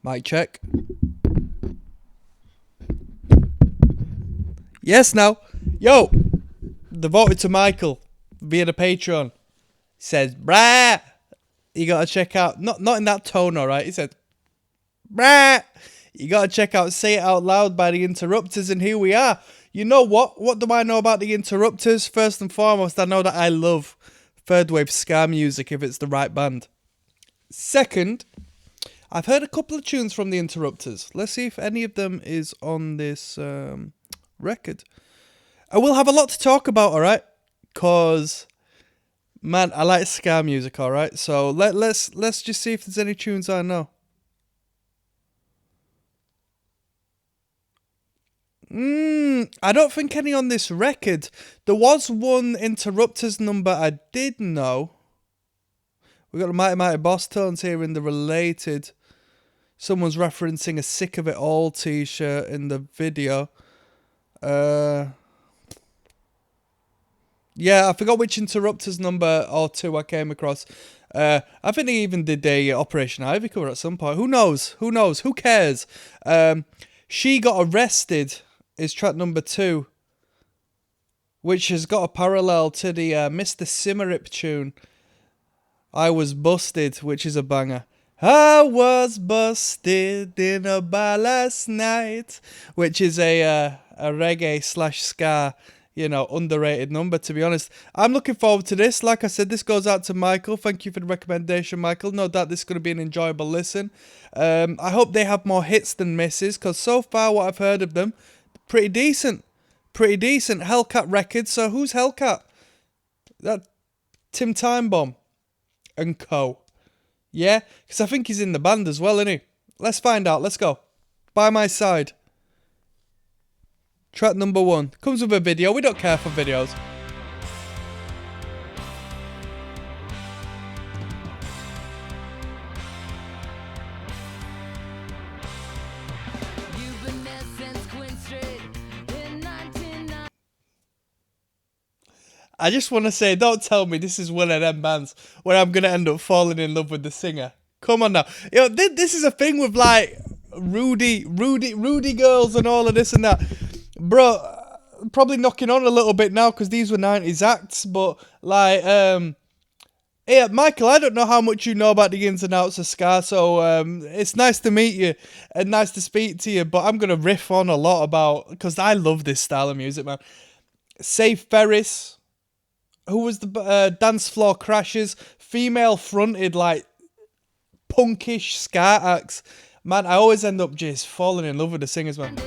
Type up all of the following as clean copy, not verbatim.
Mic check. Yes, now. Yo, devoted to Michael via the Patreon. Says, brah, you gotta check out. Not in that tone, alright? He said, brah, you gotta check out Say It Out Loud by the Interrupters, and here we are. You know what? What do I know about the Interrupters? First and foremost, I know that I love third wave ska music if it's the right band. Second, I've heard a couple of tunes from the Interrupters. Let's see if any of them is on this record. I will have a lot to talk about, alright? Cause man, I like ska music, alright? So let's just see if there's any tunes I know. I don't think any on this record. There was one Interrupters number I did know. We got the Mighty Mighty Boss Tones here in the related. Someone's referencing a Sick of It All T-Shirt in the video. Yeah, I forgot which Interrupters number or two I came across. I think they even did a Operation Ivy cover at some point. Who knows? Who cares? She Got Arrested is track number 2, which has got a parallel to the Mr. Simmerip tune, I Was Busted, which is a banger. I was busted in a bar last night, which is a reggae / ska, underrated number, to be honest. I'm looking forward to this. Like I said, this goes out to Michael. Thank you for the recommendation, Michael. No doubt this is going to be an enjoyable listen. I hope they have more hits than misses, because so far what I've heard of them, pretty decent. Hellcat Records. So who's Hellcat? That Tim Timebomb and co. Yeah, because I think he's in the band as well, isn't he? Let's find out. Let's go. By My Side. Track number 1. Comes with a video. We don't care for videos. I just want to say, don't tell me this is one of them bands where I'm going to end up falling in love with the singer. Come on now. This is a thing with like Rudy girls and all of this and that. Bro, probably knocking on a little bit now because these were 90s acts, but like, yeah, Michael, I don't know how much you know about the ins and outs of ska, so it's nice to meet you and nice to speak to you, but I'm going to riff on a lot about, because I love this style of music, man. Save Ferris, who was the Dance Floor Crashers, female fronted, like, punkish ska acts. Man, I always end up just falling in love with the singers, man.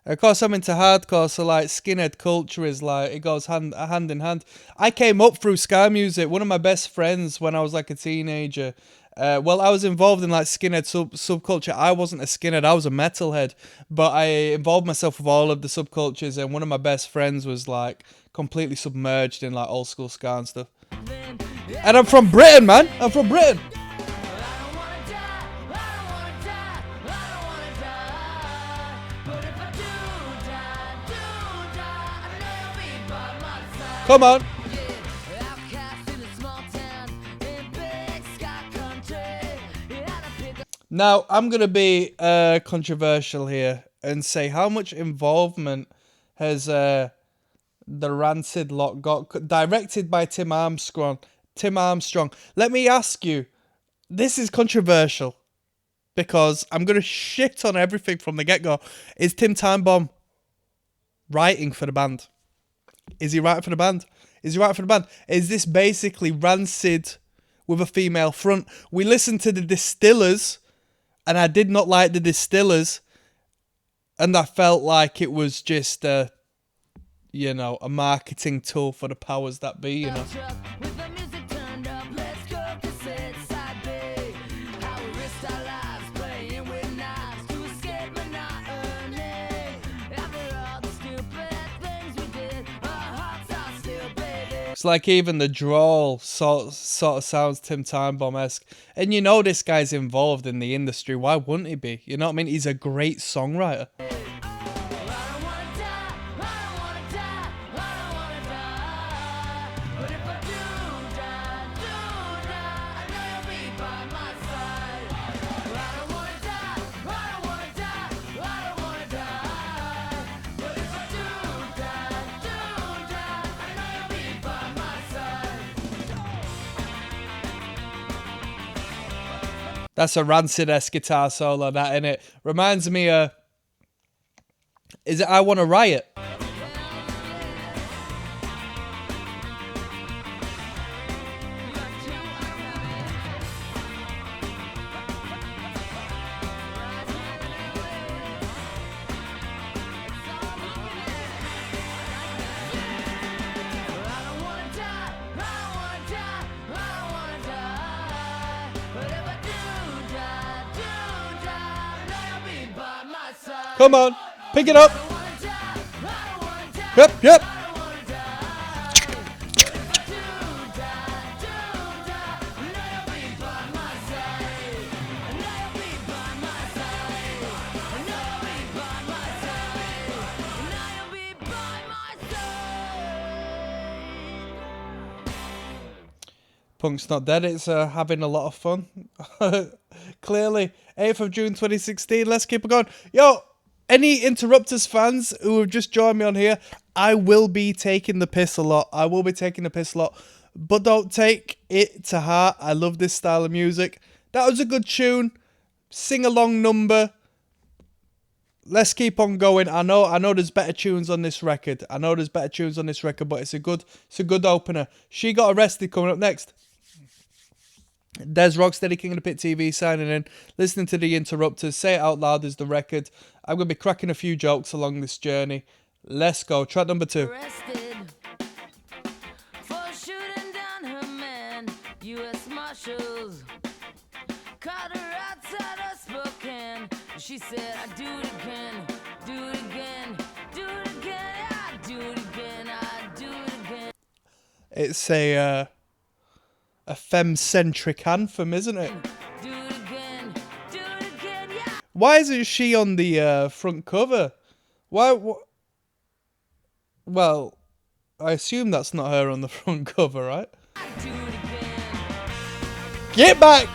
Of course, I'm into hardcore, so like skinhead culture is like, it goes hand in hand. I came up through ska music. One of my best friends when I was like a teenager, I was involved in like skinhead subculture. I wasn't a skinhead, I was a metalhead, but I involved myself with all of the subcultures, and one of my best friends was like completely submerged in like old school ska and stuff. And I'm from Britain, man. I'm from Britain. Come on. Now, I'm going to be controversial here and say how much involvement has the Rancid lot got, directed by Tim Armstrong. Let me ask you, this is controversial because I'm going to shit on everything from the get-go. Is Tim Timebomb writing for the band? Is he writing for the band? Is this basically Rancid with a female front? We listened to the Distillers, and I did not like the Distillers, and I felt like it was just a marketing tool for the powers that be, It's like even the drawl sort of sounds Tim Timebomb-esque. And you know this guy's involved in the industry. Why wouldn't he be? You know what I mean? He's a great songwriter. That's a Rancid-esque guitar solo, that, innit? Reminds me of... Is it I Wanna Riot? Come on, pick it up. Yep, yep. Punk's not dead, it's having a lot of fun. Clearly, 8th of June 2016, let's keep it going. Yo, any Interrupters fans who have just joined me on here, I will be taking the piss a lot. I will be taking the piss a lot. But don't take it to heart. I love this style of music. That was a good tune. Sing-along number. Let's keep on going. I know there's better tunes on this record. But it's a good opener. She Got Arrested coming up next. There's ROCKSTEADY, King of the Pit TV signing in. Listening to the Interrupters. Say It Out Loud is the record. I'm going to be cracking a few jokes along this journey. Let's go. Track number 2. Arrested for shooting down her man. U.S. Marshals caught her outside of Spokane. She said, I do it again, do it again, do it again, I do it again, I do it again. It's a femme-centric anthem, isn't it? Do it again, yeah. Why isn't she on the front cover? Why? Well, I assume that's not her on the front cover, right? I do it again. Get back!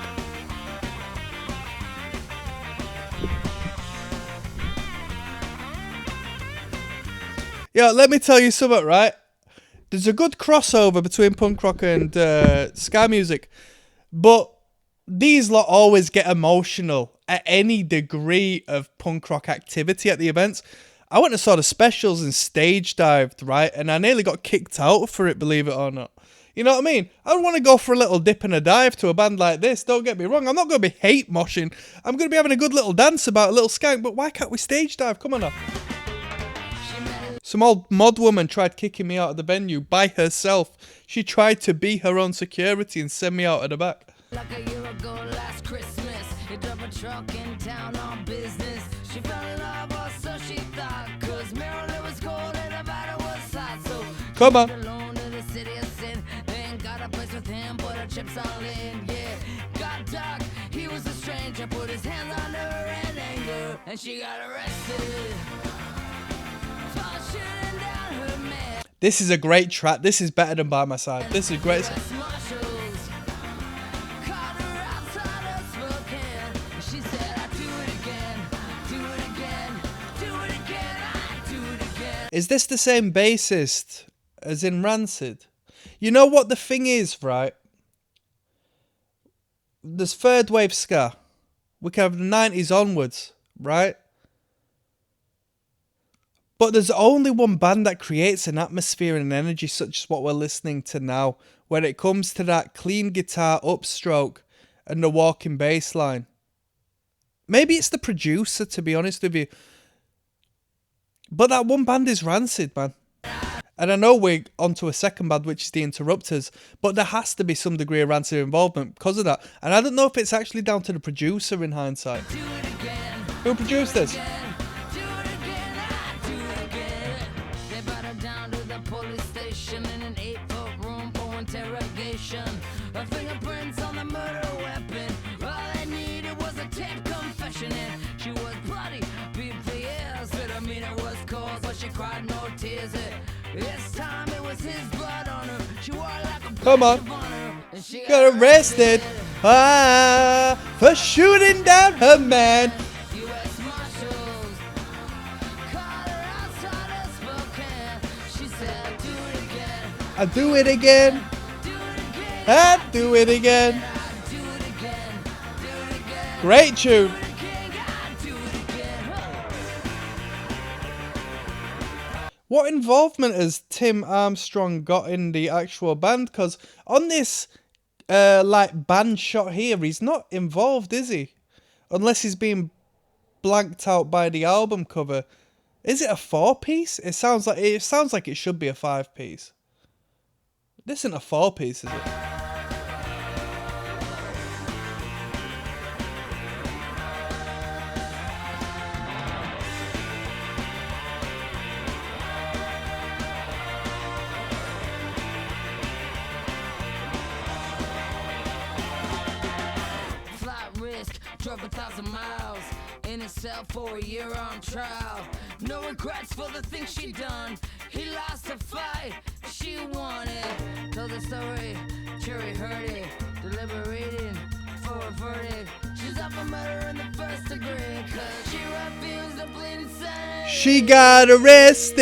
Yo, let me tell you something, right? There's a good crossover between punk rock and ska music, but these lot always get emotional at any degree of punk rock activity at the events. I went to saw the specials and stage dived, right? And I nearly got kicked out for it, believe it or not. You know what I mean? I want to go for a little dip and a dive to a band like this. Don't get me wrong. I'm not going to be hate moshing. I'm going to be having a good little dance about a little skank, but why can't we stage dive? Come on now. Some old mod woman tried kicking me out of the venue by herself. She tried to be her own security and send me out at the back. Like a year ago last Christmas, he drove a truck in town on business. She fell in love, or so she thought, cause Maryland was cold and Nevada was hot. So come on. Alone to the city of sin. They ain't got a place with him, put her chips all in, yeah. Got dark, he was a stranger, put his hands on her in anger, and she got arrested. This is a great track. This is better than By My Side. This is great. Is this the same bassist as in Rancid? You know what the thing is, right? There's third wave ska. We can have the 90s onwards, right? But there's only one band that creates an atmosphere and an energy such as what we're listening to now when it comes to that clean guitar upstroke and the walking bass line. Maybe it's the producer, to be honest with you. But that one band is Rancid, man. And I know we're onto a second band, which is the Interrupters, but there has to be some degree of Rancid involvement because of that. And I don't know if it's actually down to the producer in hindsight. Who produced this? cried no tears. This time it was his blood on her. She wore like a Come on. badge of honor, and she Got arrested for shooting down her man. U.S. Marshals caught her outside of Spokane. She said, I do it again. I do it again. Great tune. What involvement has Tim Armstrong got in the actual band? Because on this like band shot here, he's not involved, is he? Unless he's being blanked out by the album cover. Is it a 4-piece? It sounds like it should be a 5-piece. This isn't a 4-piece, is it? Drove 1,000 miles in a cell for a year on trial. No regrets for the things she done. He lost a fight, she won it. Told the story, jury heard it. Deliberating for a verdict. She's up for murder in the first degree, 'cause she refused to plead insane. She got arrested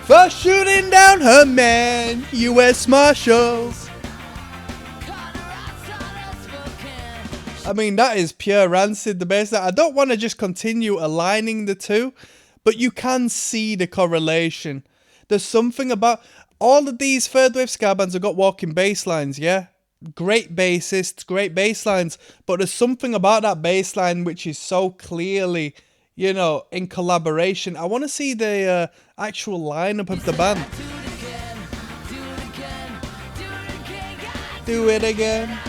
for shooting down her man. U.S. Marshals. I mean, that is pure rancid, the bass. I don't want to just continue aligning the two, but you can see the correlation. There's something about all of these third wave ska bands have got walking bass lines, yeah? Great bassists, great bass lines, but there's something about that bass line which is so clearly, you know, in collaboration. I want to see the actual lineup of the band. Do it again.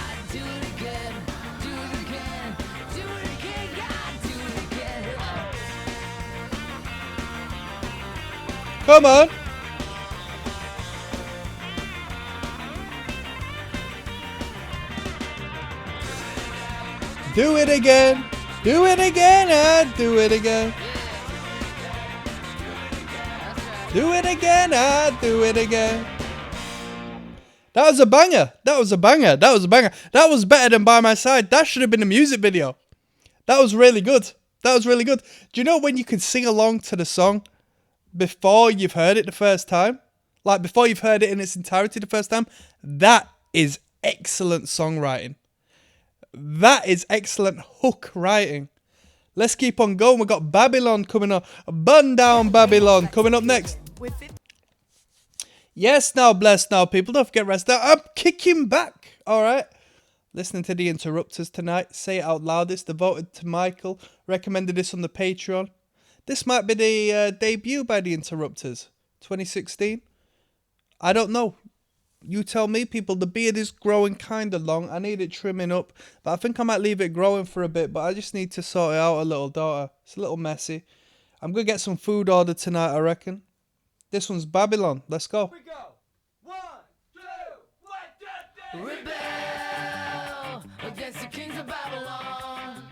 Come on. Do it again. Do it again. I do it again. Do it again. I do it again. That was a banger. That was a banger. That was a banger. That was better than By My Side. That should have been a music video. That was really good. That was really good. Do you know when you can sing along to the song before you've heard it the first time? Like before you've heard it in its entirety the first time? That is excellent songwriting. That is excellent hook writing. Let's keep on going. We've got Babylon coming up. Burn Down Babylon coming up next. Yes, now, bless now, people. Don't forget rest out. I'm kicking back. All right. Listening to the Interrupters tonight. Say it out loudest. Devoted to Michael. Recommended this on the Patreon. This might be the debut by the Interrupters. 2016. I don't know. You tell me, people. The beard is growing kind of long. I need it trimming up. But I think I might leave it growing for a bit. But I just need to sort it out a little, daughter. It's a little messy. I'm going to get some food ordered tonight, I reckon. This one's Babylon. Let's go. Here we go. 1, 2, 1, 2, 3. Rebel against the kings of Babylon.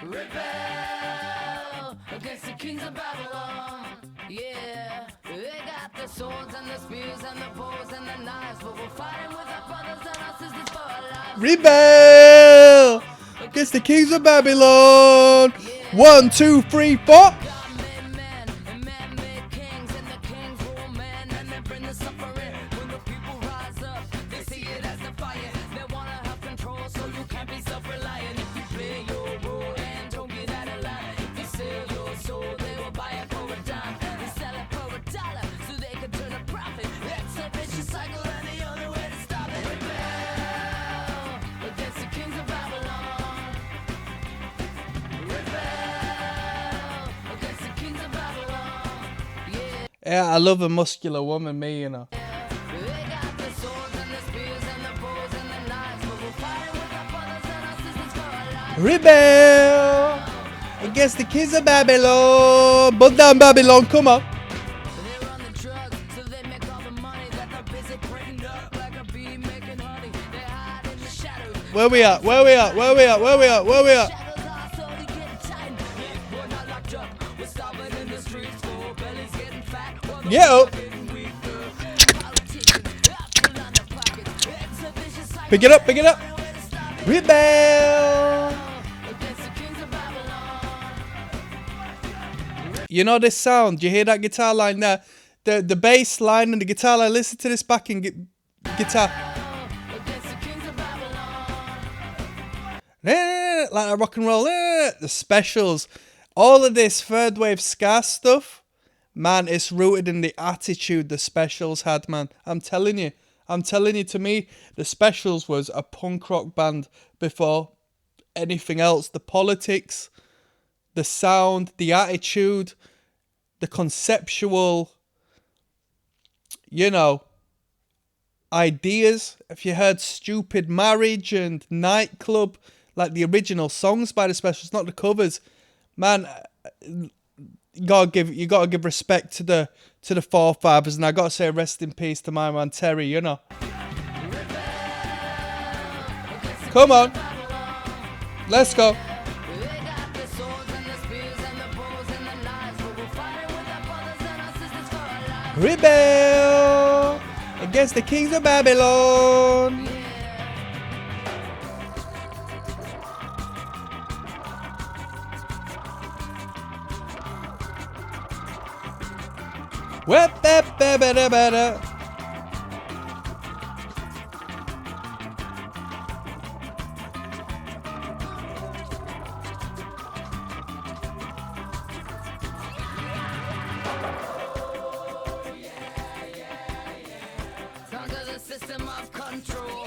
Rebel against the kings of Babylon. Yeah, they got the swords and the spears and the bows and the knives, but we're fighting with our brothers and our sisters for our lives. Rebel against the kings of Babylon. 1, 2, 3, 4. Yeah, I love a muscular woman, me, you know. Rebel against the kings of Babylon. Burn down Babylon, come on. Where we at? Where we at? Where we at? Where we at? Where we at? Get up. Pick it up, pick it up. Rebel. You know this sound? You hear that guitar line there? The bass line and the guitar line. Listen to this backing guitar. Like a rock and roll. The specials. All of this third wave ska stuff, man, it's rooted in the attitude the specials had, man. I'm telling you, to me, the specials was a punk rock band before anything else. The politics, the sound, the attitude, the conceptual, ideas. If you heard Stupid Marriage and Nightclub, like the original songs by the specials, not the covers, man, you gotta give respect to the forefathers, and I gotta say rest in peace to my man Terry, Come on. Let's go. Rebel against the kings of Babylon.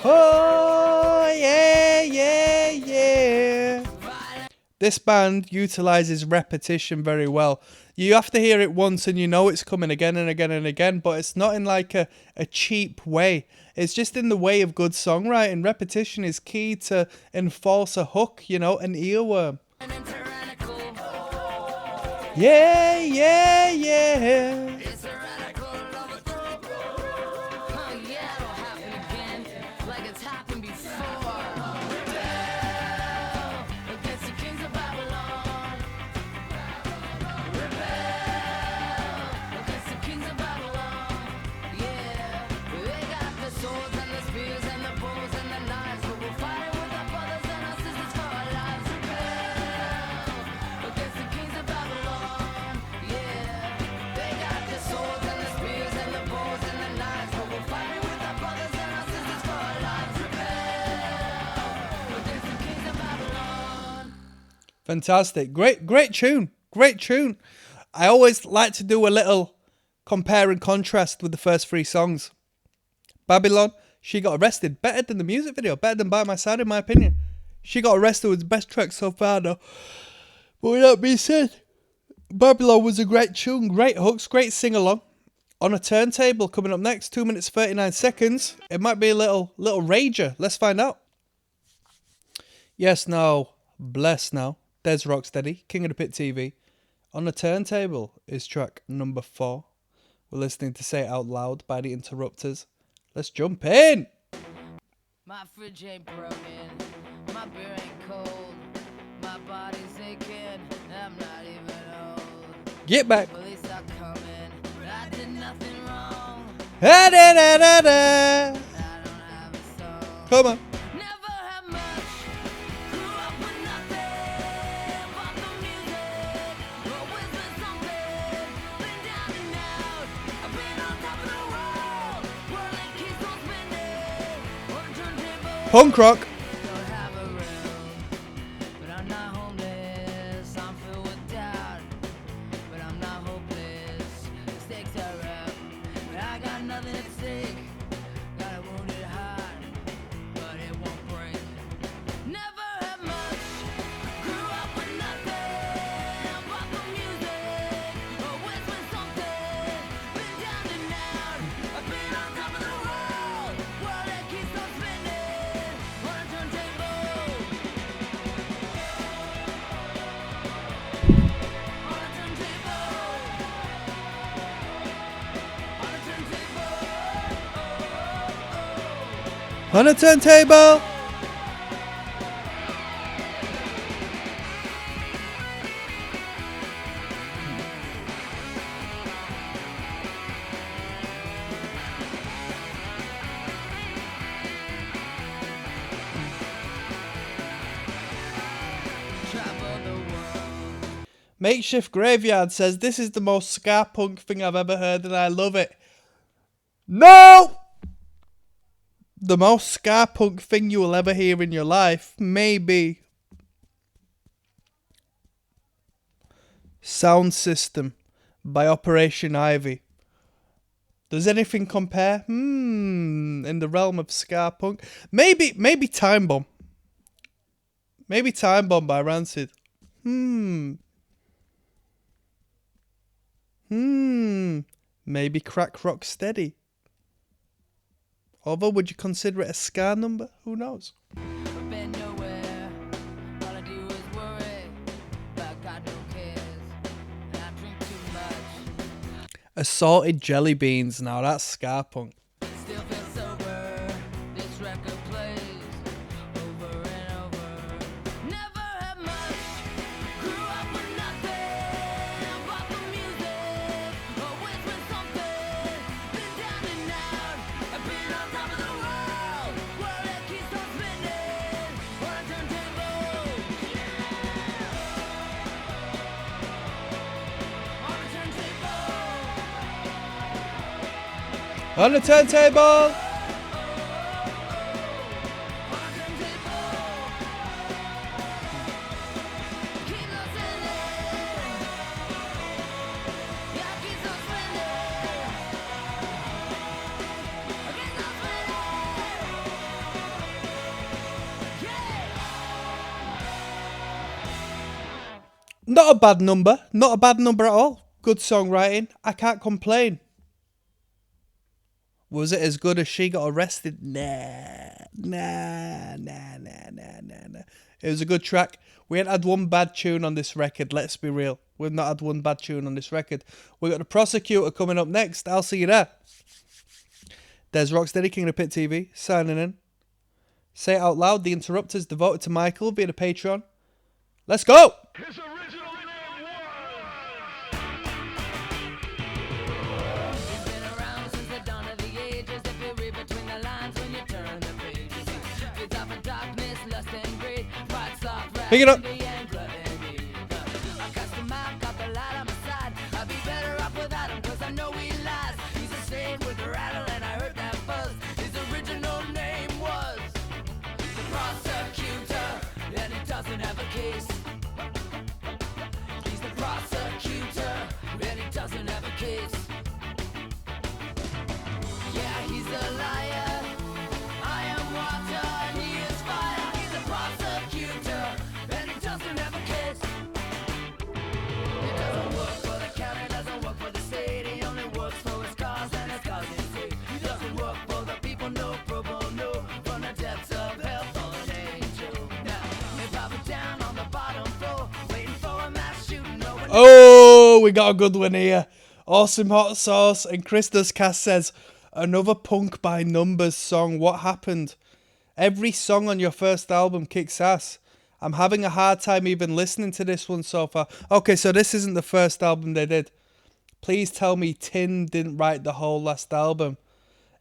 Oh, yeah, yeah, yeah. This band utilizes repetition very well. You have to hear it once and you know it's coming again and again and again, but it's not in like a cheap way. It's just in the way of good songwriting. Repetition is key to enforce a hook, an earworm. Yeah, yeah, yeah. Fantastic. Great tune. Great tune. I always like to do a little compare and contrast with the first three songs. Babylon, she got arrested. Better than the music video. Better than By My Side, in my opinion. She got arrested with the best track so far, though. But with that being said, Babylon was a great tune. Great hooks. Great sing-along. On a Turntable coming up next. 2 minutes 39 seconds. It might be a little rager. Let's find out. Yes, now. Bless now. There's ROCKSTEADY, King of the Pit TV. On the Turntable is track number 4. We're listening to Say It Out Loud by the Interrupters. Let's jump in. My fridge ain't broken, my beer ain't cold, my body's aching, I'm not even old. Get back. Police are coming, I did nothing wrong. Da, da, da, da, da. I don't have a song. Come on. Never had much, grew up with nothing but the music. Always been something, been down and out. I've been on top of the world that keeps on spinning. On a turntable. Punk rock. Don't have a room, but I'm not homeless. I'm filled with doubt, but I'm not hopeless. Stakes are up, but I got nothing at stake. Got a wounded heart, but it won't break. Never had much, grew up with nothing but the music. Always been something, been down and out. I've been on top of the world that keeps on spinning. On a turntable. On a turntable. On a turntable. On a turntable. Makeshift Graveyard says, this is the most ska punk thing I've ever heard and I love it. No! The most ska punk thing you will ever hear in your life, maybe Sound System by Operation Ivy. Does anything compare? In the realm of ska punk? Maybe Time Bomb. Maybe Time Bomb by Rancid. Maybe Crack Rocksteady. Although, would you consider it a ska number? Who knows? Been nowhere. All I do is worry, but God no cares. And I drink too much. Assorted Jelly Beans. Now that's ska punk. Still feel sober. This record plays over and over. Never had much. Grew up with nothing but the music. Always with something. Been down and out. I've been on top of the world. World that keeps on spinning. On a turntable. On a turntable. On the turntable! Not a bad number. Not a bad number at all. Good songwriting. I can't complain. Was it as good as She Got Arrested? Nah. It was a good track. We ain't had one bad tune on this record, let's be real. We've not had one bad tune on this record. We got The Prosecutor coming up next. I'll see you there. There's Rocksteady, King of the Pit TV, signing in. Say it out loud. The Interrupters devoted to Michael via the Patreon. Let's go! His original name He's been around since the dawn of the ages. If you read between the lines when you turn the pages, feeds off of darkness, lust and greed, pride, soft, Pick it up. rapidity, and gluttony. I cast him out, got the light on my side. I'd be better off without him, cause I know he lies. He's a stain with a rattle, and I heard that buzz. His original name was the Prosecutor, and he doesn't have a case. He's the prosecutor, and he doesn't have a case. Yeah, he's a liar. I am water, and he is fire. He's a prosecutor, and he doesn't have a case. It doesn't work for the county, doesn't work for the state. He only works for his cause and his cause is sake. He doesn't work for the people, no pro bono. From the depths of hell, fallen angel. Now, they pop it down on the bottom floor, waiting for a mass shooting. No one Oh, we got a good one here. Awesome Hot Sauce and Christus Cast says, another Punk by Numbers song. What happened? Every song on your first album kicks ass. I'm having a hard time even listening to this one so far. Okay, so this isn't the first album they did. Please tell me Tin didn't write the whole last album.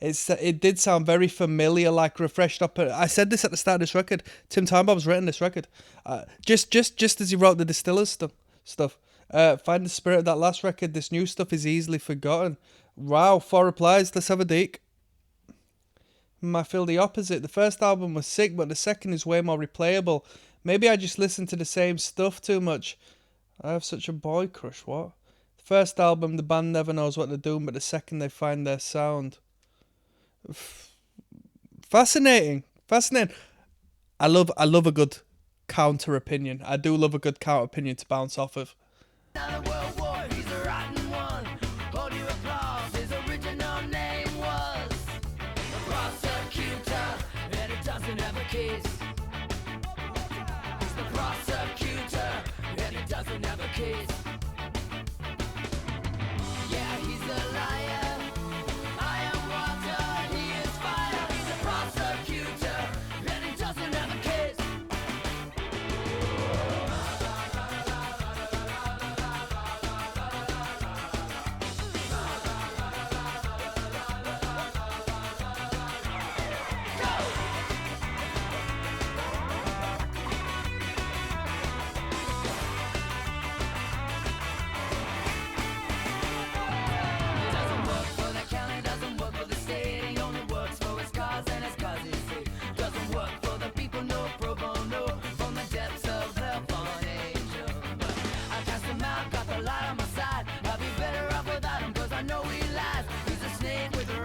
It did sound very familiar, like refreshed up. I said this at the start of this record. Tim Timebob's written this record. Just as he wrote the Distillers stuff. Find the spirit of that last record. This new stuff is easily forgotten. Wow, 4 replies. Let's have a deek. I feel the opposite. The first album was sick, but the second is way more replayable. Maybe I just listen to the same stuff too much. I have such a boy crush. What? The first album, the band never knows what they're doing, but the second they find their sound. Fascinating. I love a good counter opinion. I do love a good counter opinion to bounce off of. Another world war, he's a rotten one. Hold your applause, his original name was the Prosecutor, and it doesn't have a case. He's the Prosecutor, and it doesn't have a case. Yeah, he's a liar. I am water, and he is fire. He's a prosecutor, and he doesn't have a case.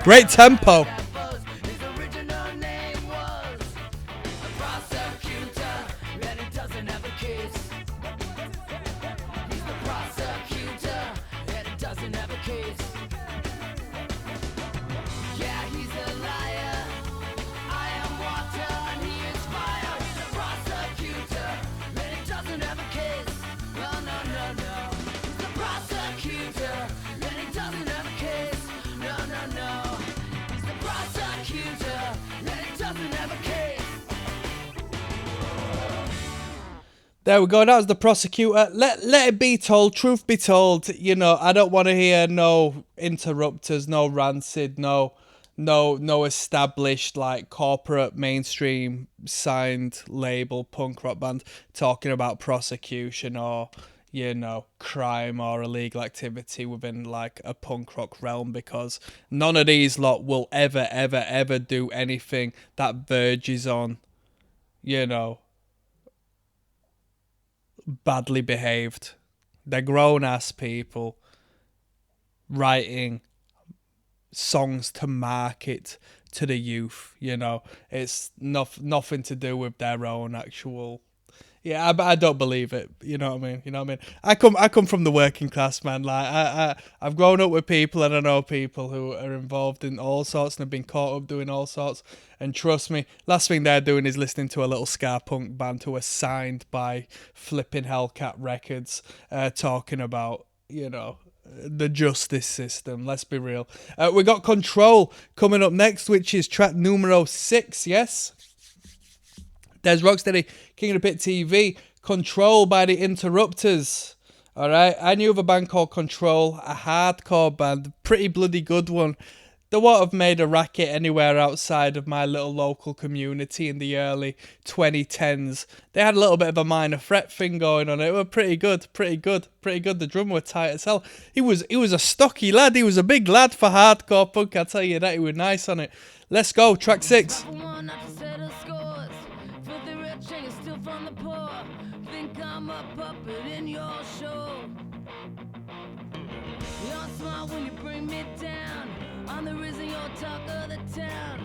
Great tempo. His original name was a prosecutor, and he doesn't have a case. He's the prosecutor, and he doesn't have a case. Yeah, he's a liar. I am water, and he is fire. He's a prosecutor, and he doesn't have a case. No, no, no, no. He's the prosecutor, and he doesn't have a case. No, no, no. He's the prosecutor, and he doesn't have a case. There we go. That was the prosecutor. Let it be told. Truth be told. You know, I don't want to hear no interrupters, no rancid, no established like corporate mainstream signed label punk rock band talking about prosecution or, you know, crime or illegal activity within like a punk rock realm, because none of these lot will ever do anything that verges on, you know, badly behaved. They're grown ass people writing songs to market to the youth, you know. It's nothing to do with their own actual. Yeah, I don't believe it. You know what I mean? You know what I mean? I come from the working class, man. Like I've grown up with people, and I know people who are involved in all sorts and have been caught up doing all sorts. And trust me, last thing they're doing is listening to a little ska punk band who are signed by flipping Hellcat Records, talking about, you know, the justice system. Let's be real. We got Control coming up next, which is track numero 6. Yes. There's Rocksteady, King of the Pit TV, Control by the Interrupters. Alright, I knew of a band called Control, a hardcore band, pretty bloody good one. They won't have made a racket anywhere outside of my little local community in the early 2010s. They had a little bit of a minor threat thing going on. It was pretty good. The drummer was tight as hell. He was a stocky lad. He was a big lad for hardcore punk. I'll tell you that. He was nice on it. Let's go, track 6. I'm a puppet in your show. You're smart when you bring me down. I'm the reason you're talk of the town.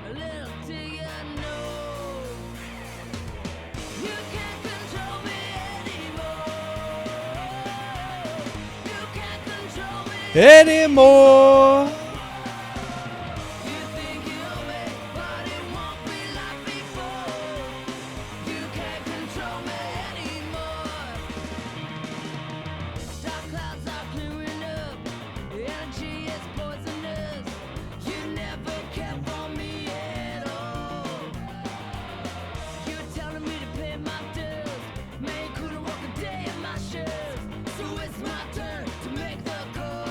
A little do you know, you can't control me anymore. You can't control me Anymore. You think you know me, but it won't be like before. You can't control me anymore. Dark clouds are clearing up. Energy is poisonous. You never cared for me at all. You're telling me to pay my dues. Man, you couldn't walk a day in my shoes. So it's my turn to make the call.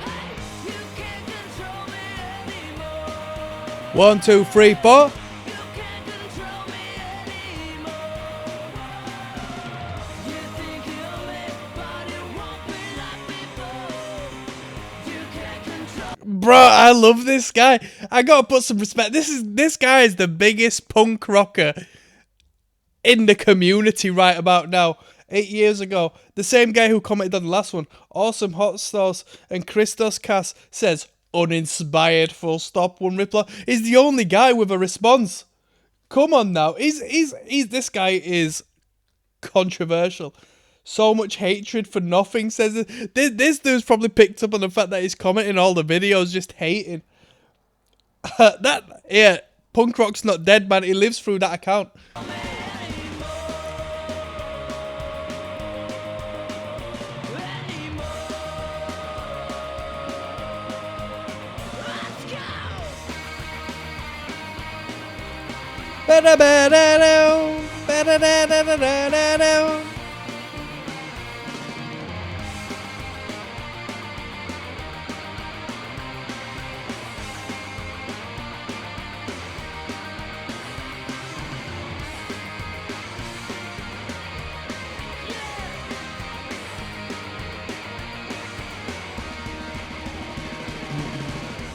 Hey, you can't control me anymore. 1, 2, 3, 4. You can't control me anymore. You think you know me, but it won't be like before. You can't control. Bro, I love this guy. I gotta put some respect. This guy is the biggest punk rocker in the community right about now. 8 years ago, the same guy who commented on the last one, Awesome Hot Sauce and Christos Cass, says uninspired full stop, one reply, is the only guy with a response. Come on now. This guy is controversial. So much hatred for nothing, says it. This dude's probably picked up on the fact that he's commenting all the videos just hating. Punk rock's not dead, man. He lives through that account.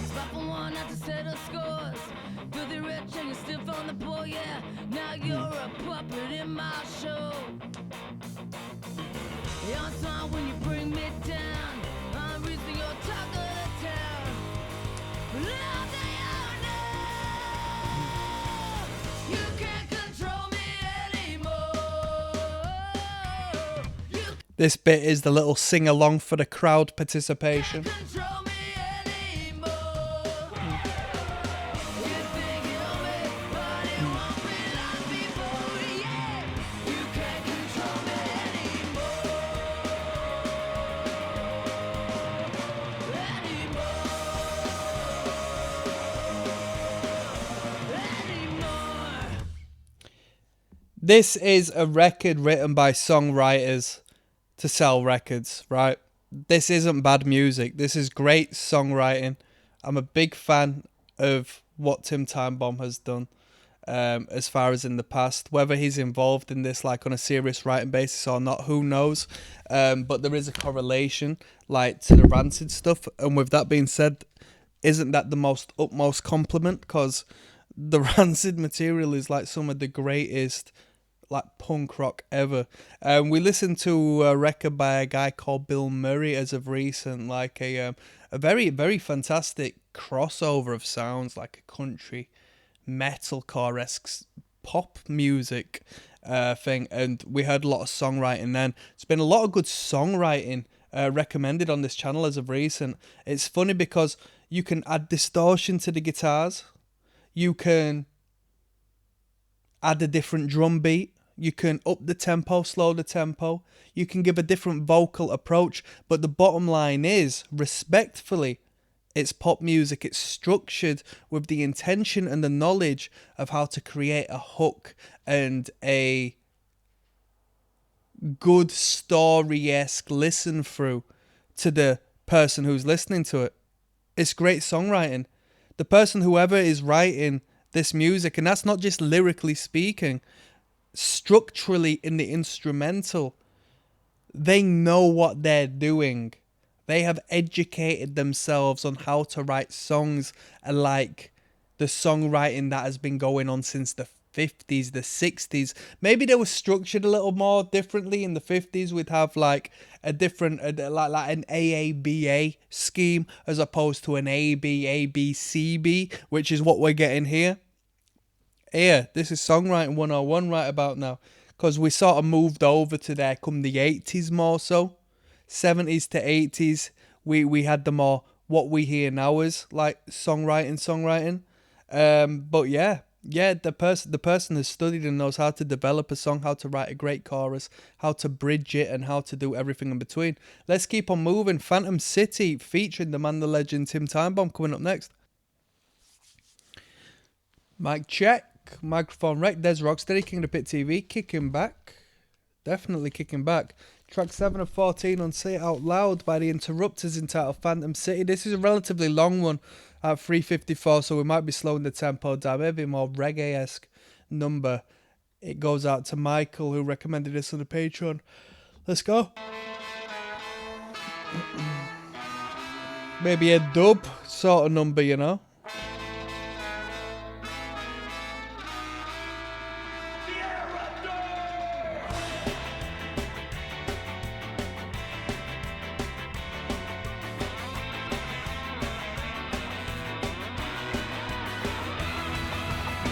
Stop for one not to settle scores. Filthy rich and you're still from the poor, yeah. Now you're a puppet in my show. You're smart when you bring me down. I'm reaching your talk of the town. This bit is the little sing along for the crowd participation. Control me anymore. You think you know me, but it won't be long before, yeah. You can't control me anymore. Anymore. This is a record written by songwriters to sell records, right? This isn't bad music. This is great songwriting. I'm a big fan of what Tim Timebomb has done as far as in the past. Whether he's involved in this like on a serious writing basis or not, who knows? But there is a correlation like to the Rancid stuff. And with that being said, isn't that the most utmost compliment? Because the Rancid material is like some of the greatest like punk rock ever. We listened to a record by a guy called Bill Murray as of recent, like a very, very fantastic crossover of sounds, like a country metalcore-esque pop music thing, and we heard a lot of songwriting then. It's been a lot of good songwriting recommended on this channel as of recent. It's funny because you can add distortion to the guitars, you can add a different drum beat, you can up the tempo, slow the tempo, you can give a different vocal approach, but the bottom line is, respectfully, it's pop music. It's structured with the intention and the knowledge of how to create a hook and a good story-esque listen through to the person who's listening to it. It's great songwriting. The person, whoever is writing this music, and that's not just lyrically speaking, structurally in the instrumental, they know what they're doing. They have educated themselves on how to write songs like the songwriting that has been going on since the 50s, the 60s. Maybe they were structured a little more differently in the 50s. We'd have like a different, like an AABA scheme as opposed to an ABABCB, which is what we're getting here. Here, this is Songwriting 101 right about now, because we sort of moved over to there come the 80s more so. 70s to 80s, we had the more what we hear now is like songwriting. But yeah, the person has studied and knows how to develop a song, how to write a great chorus, how to bridge it, and how to do everything in between. Let's keep on moving. Phantom City featuring the man, the legend, Tim Timebomb coming up next. Mic check. Microphone wreck. There's Rocksteady, King of the Pit TV, kicking back. Definitely kicking back. Track 7 of 14 on Say It Out Loud by the Interrupters entitled Phantom City. This is a relatively long one at 3:54, so we might be slowing the tempo down. Maybe a more reggae-esque number. It goes out to Michael, who recommended this on the Patreon. Let's go. Maybe a dub sort of number, you know.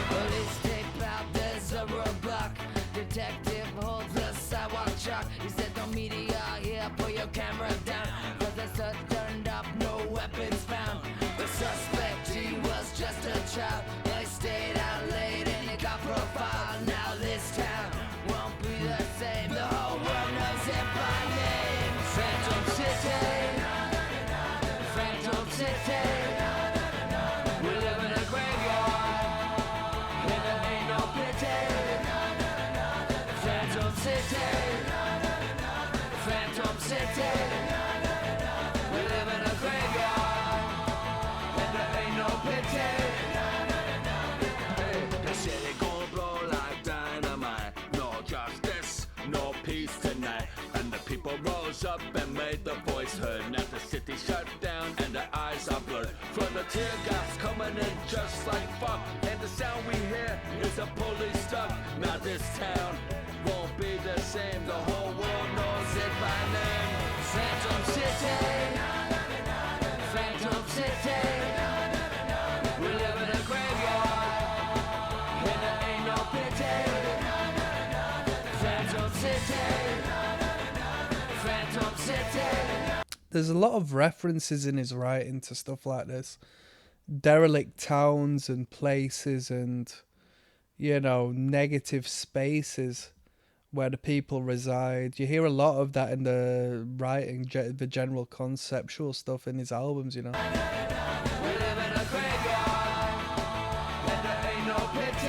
Police tape out, there's a roadblock. Detective holds a sidewalk chalk. He said, no media here, put your camera down. Cause the sun turned up, no weapons found. The suspect, he was just a child. They stayed out late and he got profiled. Now this town won't be the same. The whole world knows it by name. Phantom City. Phantom City. We live in a graveyard. And there ain't no pity. Phantom City. Phantom City. We live in a graveyard. And there ain't no pity. The city gon' blow like dynamite. No justice, no peace tonight. And the people rose up and made the voice heard. Now the city shut down and the eyes are blurred. From the tear gas coming in just like fuck. And the sound we hear is a police stuck. Now this town won't be the same. The whole world knows it by name. Phantom City. Phantom City. We live in a graveyard. And there ain't no pity. Phantom City. there's a lot of references in his writing to stuff like this. Derelict towns and places and, you know, negative spaces where the people reside. You hear a lot of that in the writing, the general conceptual stuff in his albums, you know. We live in a graveyard, and there ain't no pity.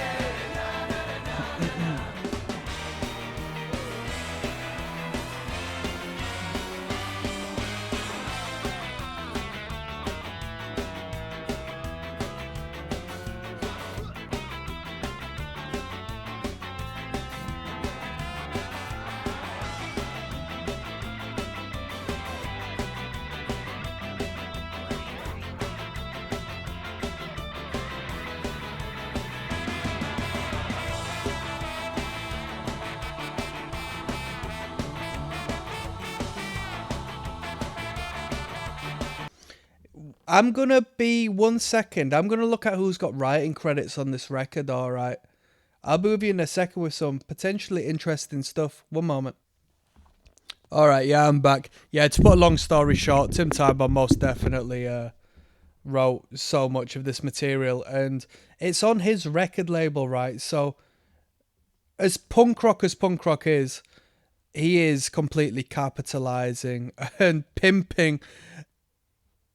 I'm gonna be 1 second. I'm gonna look at who's got writing credits on this record, alright? I'll be with you in a second with some potentially interesting stuff. One moment. Alright, yeah, I'm back. Yeah, to put a long story short, Tim Tybomb most definitely wrote so much of this material, and it's on his record label, right? So, as punk rock is, he is completely capitalizing and pimping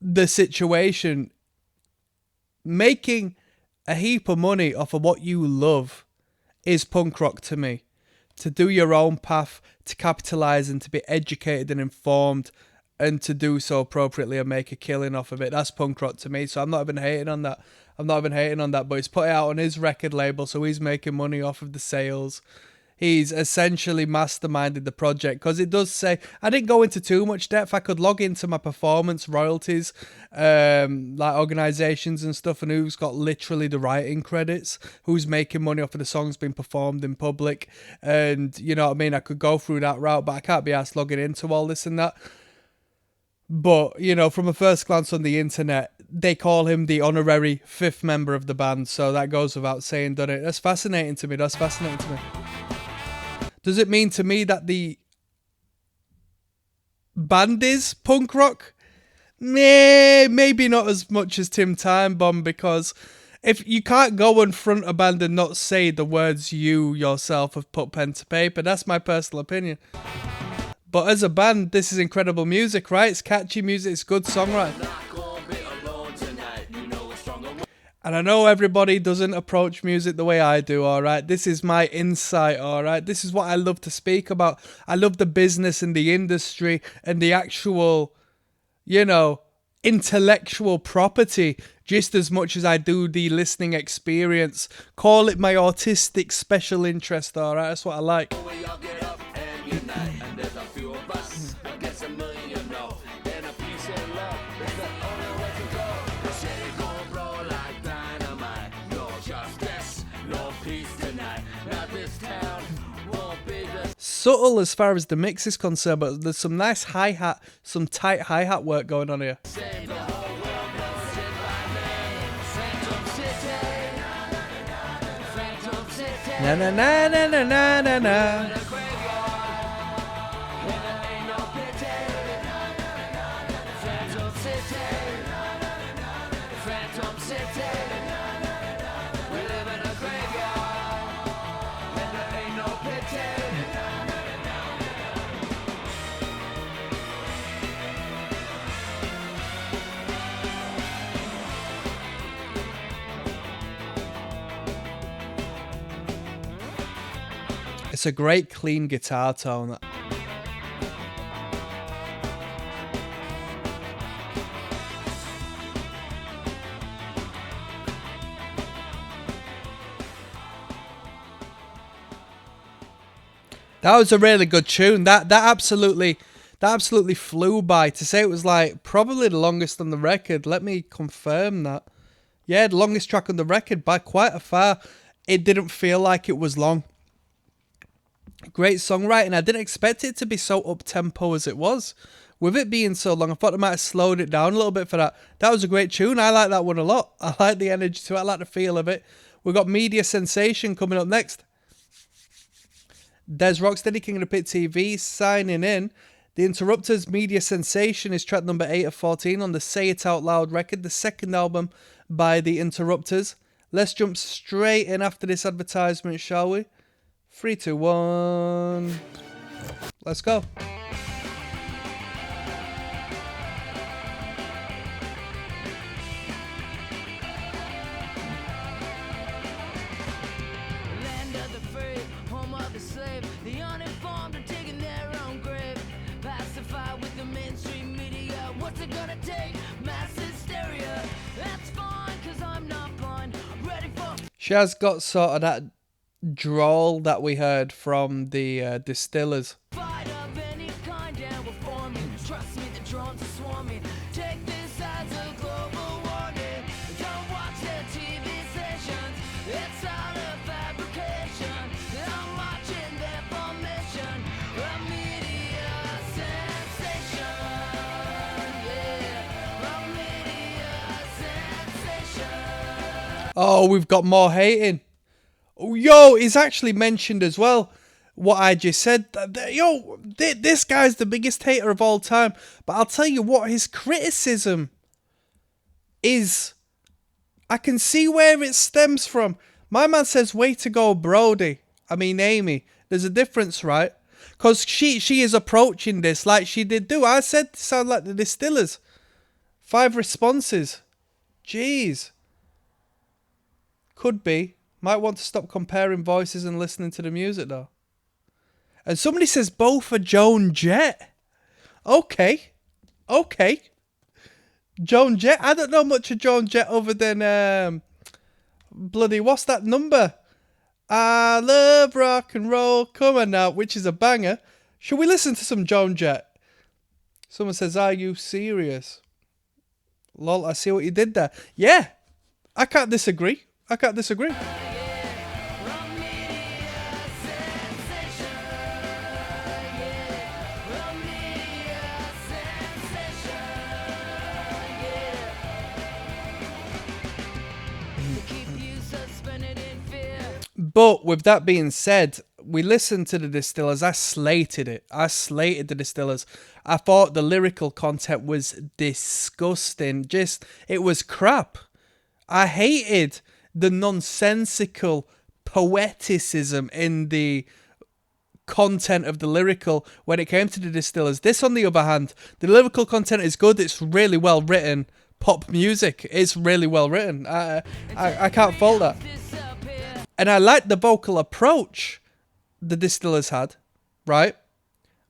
the situation. Making a heap of money off of what you love is punk rock to me. To do your own path, to capitalize and to be educated and informed, and to do so appropriately and make a killing off of it, that's punk rock to me. So I'm not even hating on that. But he's put it out on his record label, so he's making money off of the sales. He's essentially masterminded the project, because it does say, I didn't go into too much depth. I could log into my performance royalties, like organizations and stuff, and who's got literally the writing credits, who's making money off of the songs being performed in public. And you know what I mean? I could go through that route, but I can't be asked logging into all this and that. But, you know, from a first glance on the internet, they call him the honorary 5th member of the band. So that goes without saying, doesn't it? That's fascinating to me. Does it mean to me that the band is punk rock? Maybe not as much as Tim Timebomb, because if you can't go and front a band and not say the words you yourself have put pen to paper, that's my personal opinion. But as a band, this is incredible music, right? It's catchy music, it's good songwriting. And I know everybody doesn't approach music the way I do, alright? This is my insight, alright? This is what I love to speak about. I love the business and the industry and the actual, you know, intellectual property just as much as I do the listening experience. Call it my autistic special interest, alright? That's what I like. Subtle as far as the mix is concerned, but there's some nice hi-hat, some tight hi-hat work going on here. Na na na na na na na na. It's a great clean guitar tone. That was a really good tune. That absolutely flew by. To say it was like probably the longest on the record, let me confirm that. Yeah, the longest track on the record by quite a far. It didn't feel like it was long. Great songwriting. I didn't expect it to be so up-tempo as it was. With it being so long, I thought they might have slowed it down a little bit for that. That was a great tune. I like that one a lot. I like the energy to it. I like the feel of it. We've got Media Sensation coming up next. There's ROCKSTEADY, King of the Pit TV, signing in. The Interrupters' Media Sensation is track number 8 of 14 on the Say It Out Loud record, the second album by The Interrupters. Let's jump straight in after this advertisement, shall we? 3, 2, 1. Let's go. Land of the free, home of the slave. The uninformed are taking their own grave. Pacified with the mainstream media. What's it gonna take? Mass hysteria. That's fine, cause I'm not blind. Ready for She has got sort of that drawl that we heard from the Distillers. fight of any kind and we're forming. Trust me, the drones are swarming. Take this as a global warning. Don't watch their TV stations. It's all a fabrication. I'm watching their formation. A media sensation. Yeah, a media sensation. Oh, we've got more hating. Oh, yo, he's actually mentioned as well what I just said. Yo, this guy's the biggest hater of all time. But I'll tell you what, his criticism is... I can see where it stems from. My man says, way to go, Brody. I mean, Amy. There's a difference, right? Because she is approaching this like she did do. I said, sound like the Distillers. 5 responses. Jeez. Could be. Might want to stop comparing voices and listening to the music, though. And somebody says both are Joan Jett. Okay. Joan Jett. I don't know much of Joan Jett other than... bloody, what's that number? I love rock and roll. Come on now, which is a banger. Should we listen to some Joan Jett? Someone says, are you serious? Lol, I see what you did there. Yeah. I can't disagree. But with that being said, we listened to the Distillers. I slated it. I slated the Distillers. I thought the lyrical content was disgusting. Just, it was crap. I hated the nonsensical poeticism in the content of the lyrical when it came to the Distillers. This, on the other hand, the lyrical content is good. It's really well written. Pop music. It's really well written. I can't fault that. And I like the vocal approach the Distillers had, right?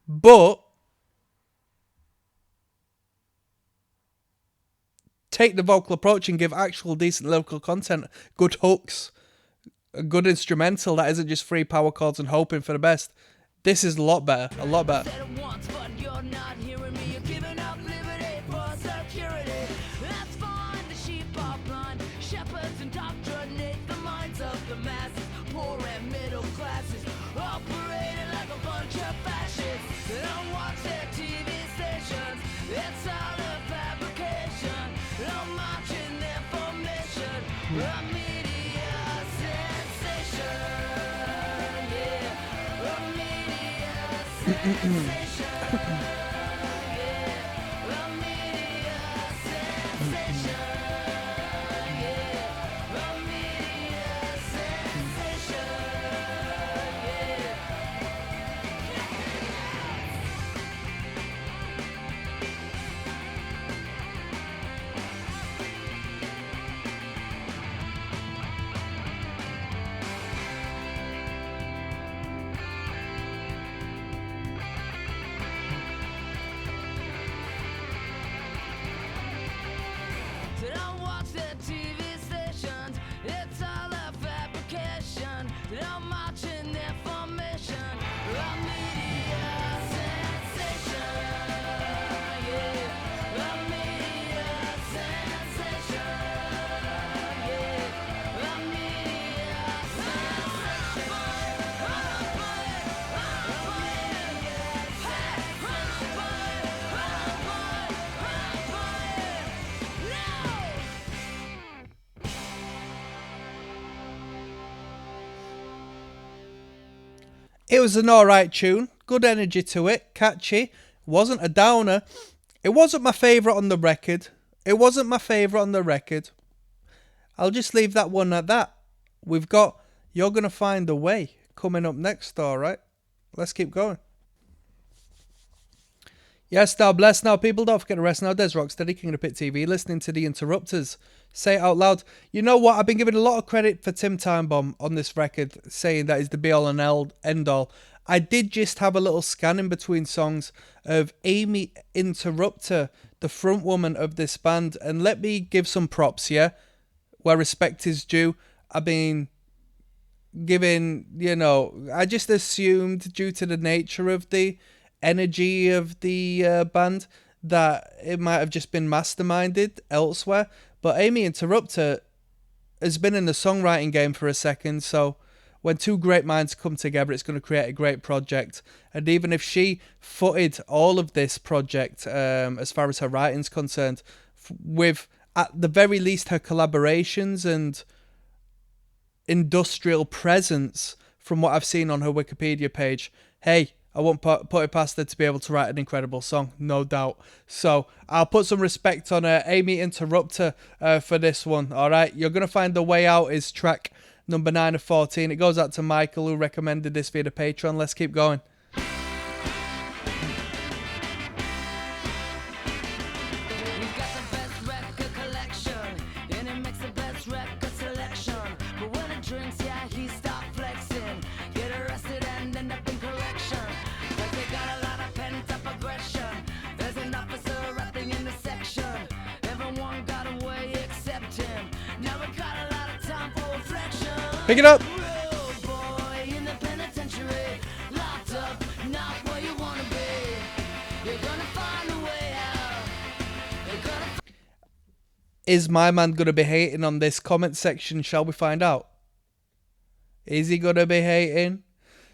But take the vocal approach and give actual decent lyrical content, good hooks, a good instrumental that isn't just 3 power chords and hoping for the best. This is a lot better, a lot better. It was an alright tune, good energy to it, catchy, Wasn't a downer. It wasn't my favourite on the record. It wasn't my favourite on the record. I'll just leave that one at that. We've got You're Gonna Find a Way coming up next, alright? Let's keep going. Yes, now bless now, people. Don't forget to rest now. There's Rocksteady, King of the Pit TV, listening to the Interrupters. Say it out loud. You know what? I've been giving a lot of credit for Tim Timebomb on this record, saying that is the be all and end all. I did just have a little scan in between songs of Amy Interrupter, the front woman of this band, and let me give some props, yeah? Where respect is due. I've been giving, you know, I just assumed due to the nature of the energy of the band that it might have just been masterminded elsewhere, but Amy Interrupter has been in the songwriting game for a second, so when two great minds come together, it's going to create a great project. And even if she footed all of this project as far as her writing's concerned, with at the very least her collaborations and industrial presence from what I've seen on her Wikipedia page, hey, I won't put it past her to be able to write an incredible song, no doubt. So I'll put some respect on Amy Interrupter for this one, all right? You're going to Find the Way Out is track number 9 of 14. It goes out to Michael, who recommended this via the Patreon. Let's keep going. Pick it up. Is my man going to be hating on this comment section? Shall we find out? Is he going to be hating?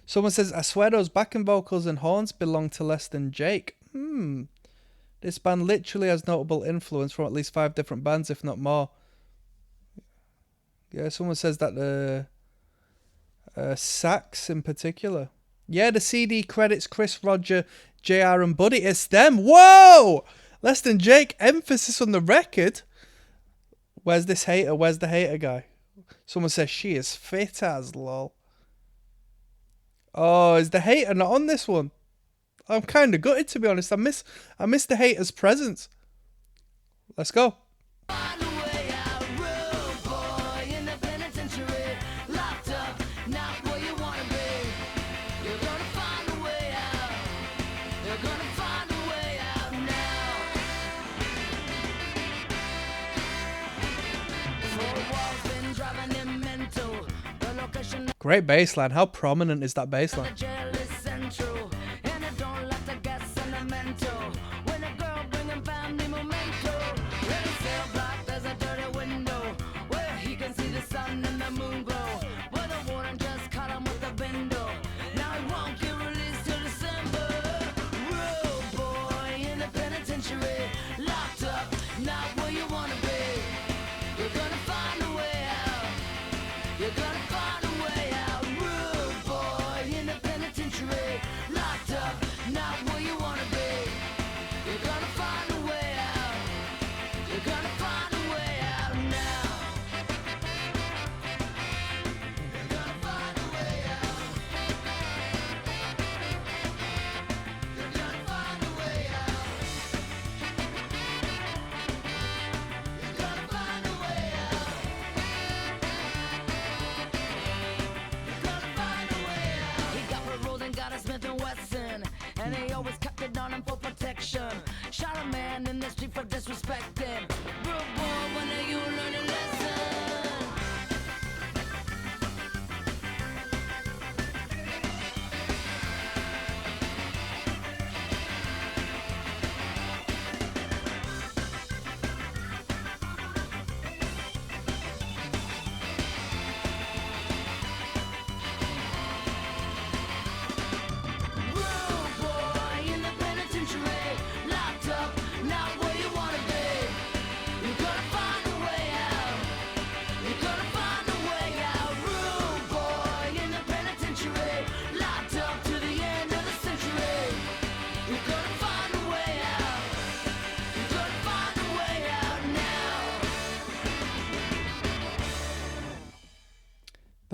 Someone says, I swear those backing vocals and horns belong to less than Jake. This band literally has notable influence from at least 5 different bands, if not more. Yeah, someone says that the sax in particular. Yeah, the CD credits Chris, Roger, JR and Buddy. It's them. Whoa! Less than Jake. Emphasis on the record. Where's this hater? Where's the hater guy? Someone says she is fit as lol. Oh, is the hater not on this one? I'm kind of gutted, to be honest. I miss the hater's presence. Let's go. Great bass line. How prominent is that bass line? Shot a man in the street for disrespecting. Bro, boy, when are you learning lesson? Not where you wanna be. You're gonna find a way out.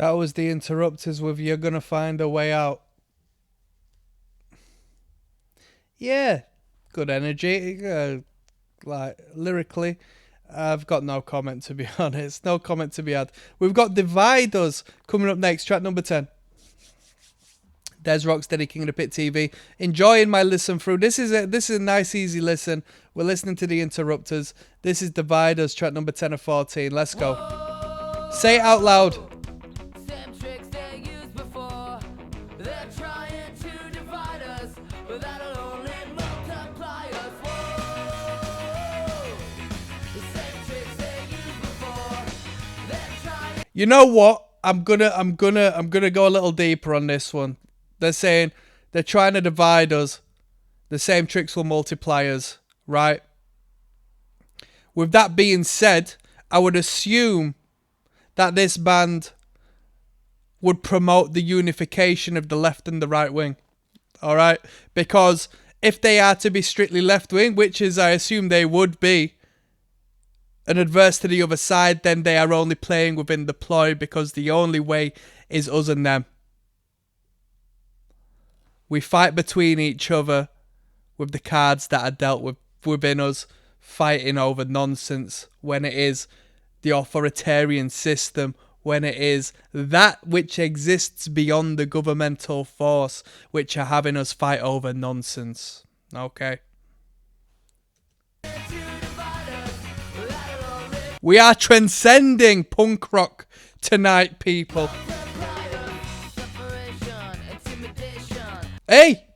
That was the Interrupters with You're Gonna Find a Way Out. Yeah, good energy. Like, lyrically, I've got no comment, to be honest. No comment to be had. We've got Divide Us coming up next, track number 10. There's Rocksteady, King of the Pit TV. Enjoying my listen through. This is a nice, easy listen. We're listening to the Interrupters. This is Divide Us, track number 10 of 14. Let's go. Say it out loud. Same tricks they used before. They're trying to divide us, but that'll only multiply us. Whoa. The same tricks they used before. They're trying. You know what? I'm gonna go a little deeper on this one. They're saying they're trying to divide us. The same tricks will multiply us, right? With that being said, I would assume that this band would promote the unification of the left and the right wing. All right? Because if they are to be strictly left wing, which is I assume they would be, and adverse to the other side, then they are only playing within the ploy, because the only way is us and them. We fight between each other with the cards that are dealt with within us, fighting over nonsense when it is the authoritarian system, when it is that which exists beyond the governmental force, which are having us fight over nonsense. Okay? We are transcending punk rock tonight, people. Hey!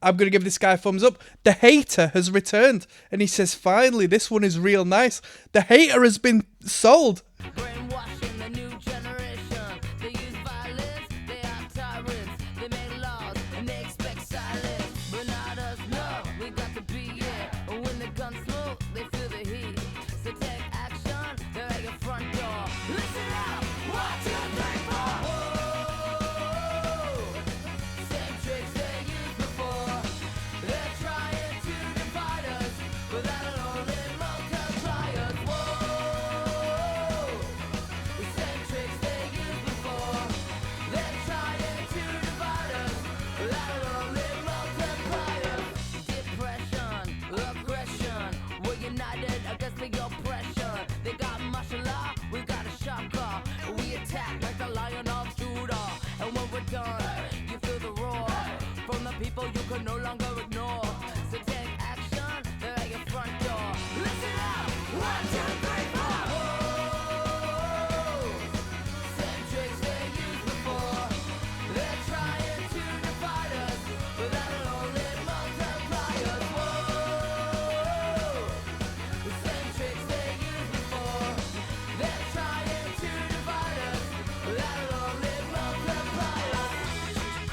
I'm going to give this guy a thumbs up. The Hater has returned. And he says, finally, this one is real nice. The Hater has been sold. Brainwashing the new generation. They use violence, they are tyrants. They make laws and they expect silence. But not us, no, we got to be it. When the guns smoke, they feel the heat. So take action, they're at your front door. Listen up, 1, 2, 3, 4. Whoa. Same tricks they used before. They're trying to divide us, but that'll only multiply us. Whoa. The same tricks they used before. They're trying to divide us, but that'll only multiply us. Depression, aggression, we're united against the oppression. They got martial law, we got a shocker. We attack like the Lion of Judah. And when we're done, you feel the roar from the people you can no longer ignore. So take action, they're at your front door. Listen up, 1, 2, 3, 4. Whoa. Same tricks they used before. They're trying to divide us, but that'll only multiply us. Whoa. The same tricks they used before. They're trying to divide us, but that'll only multiply us. Whoa.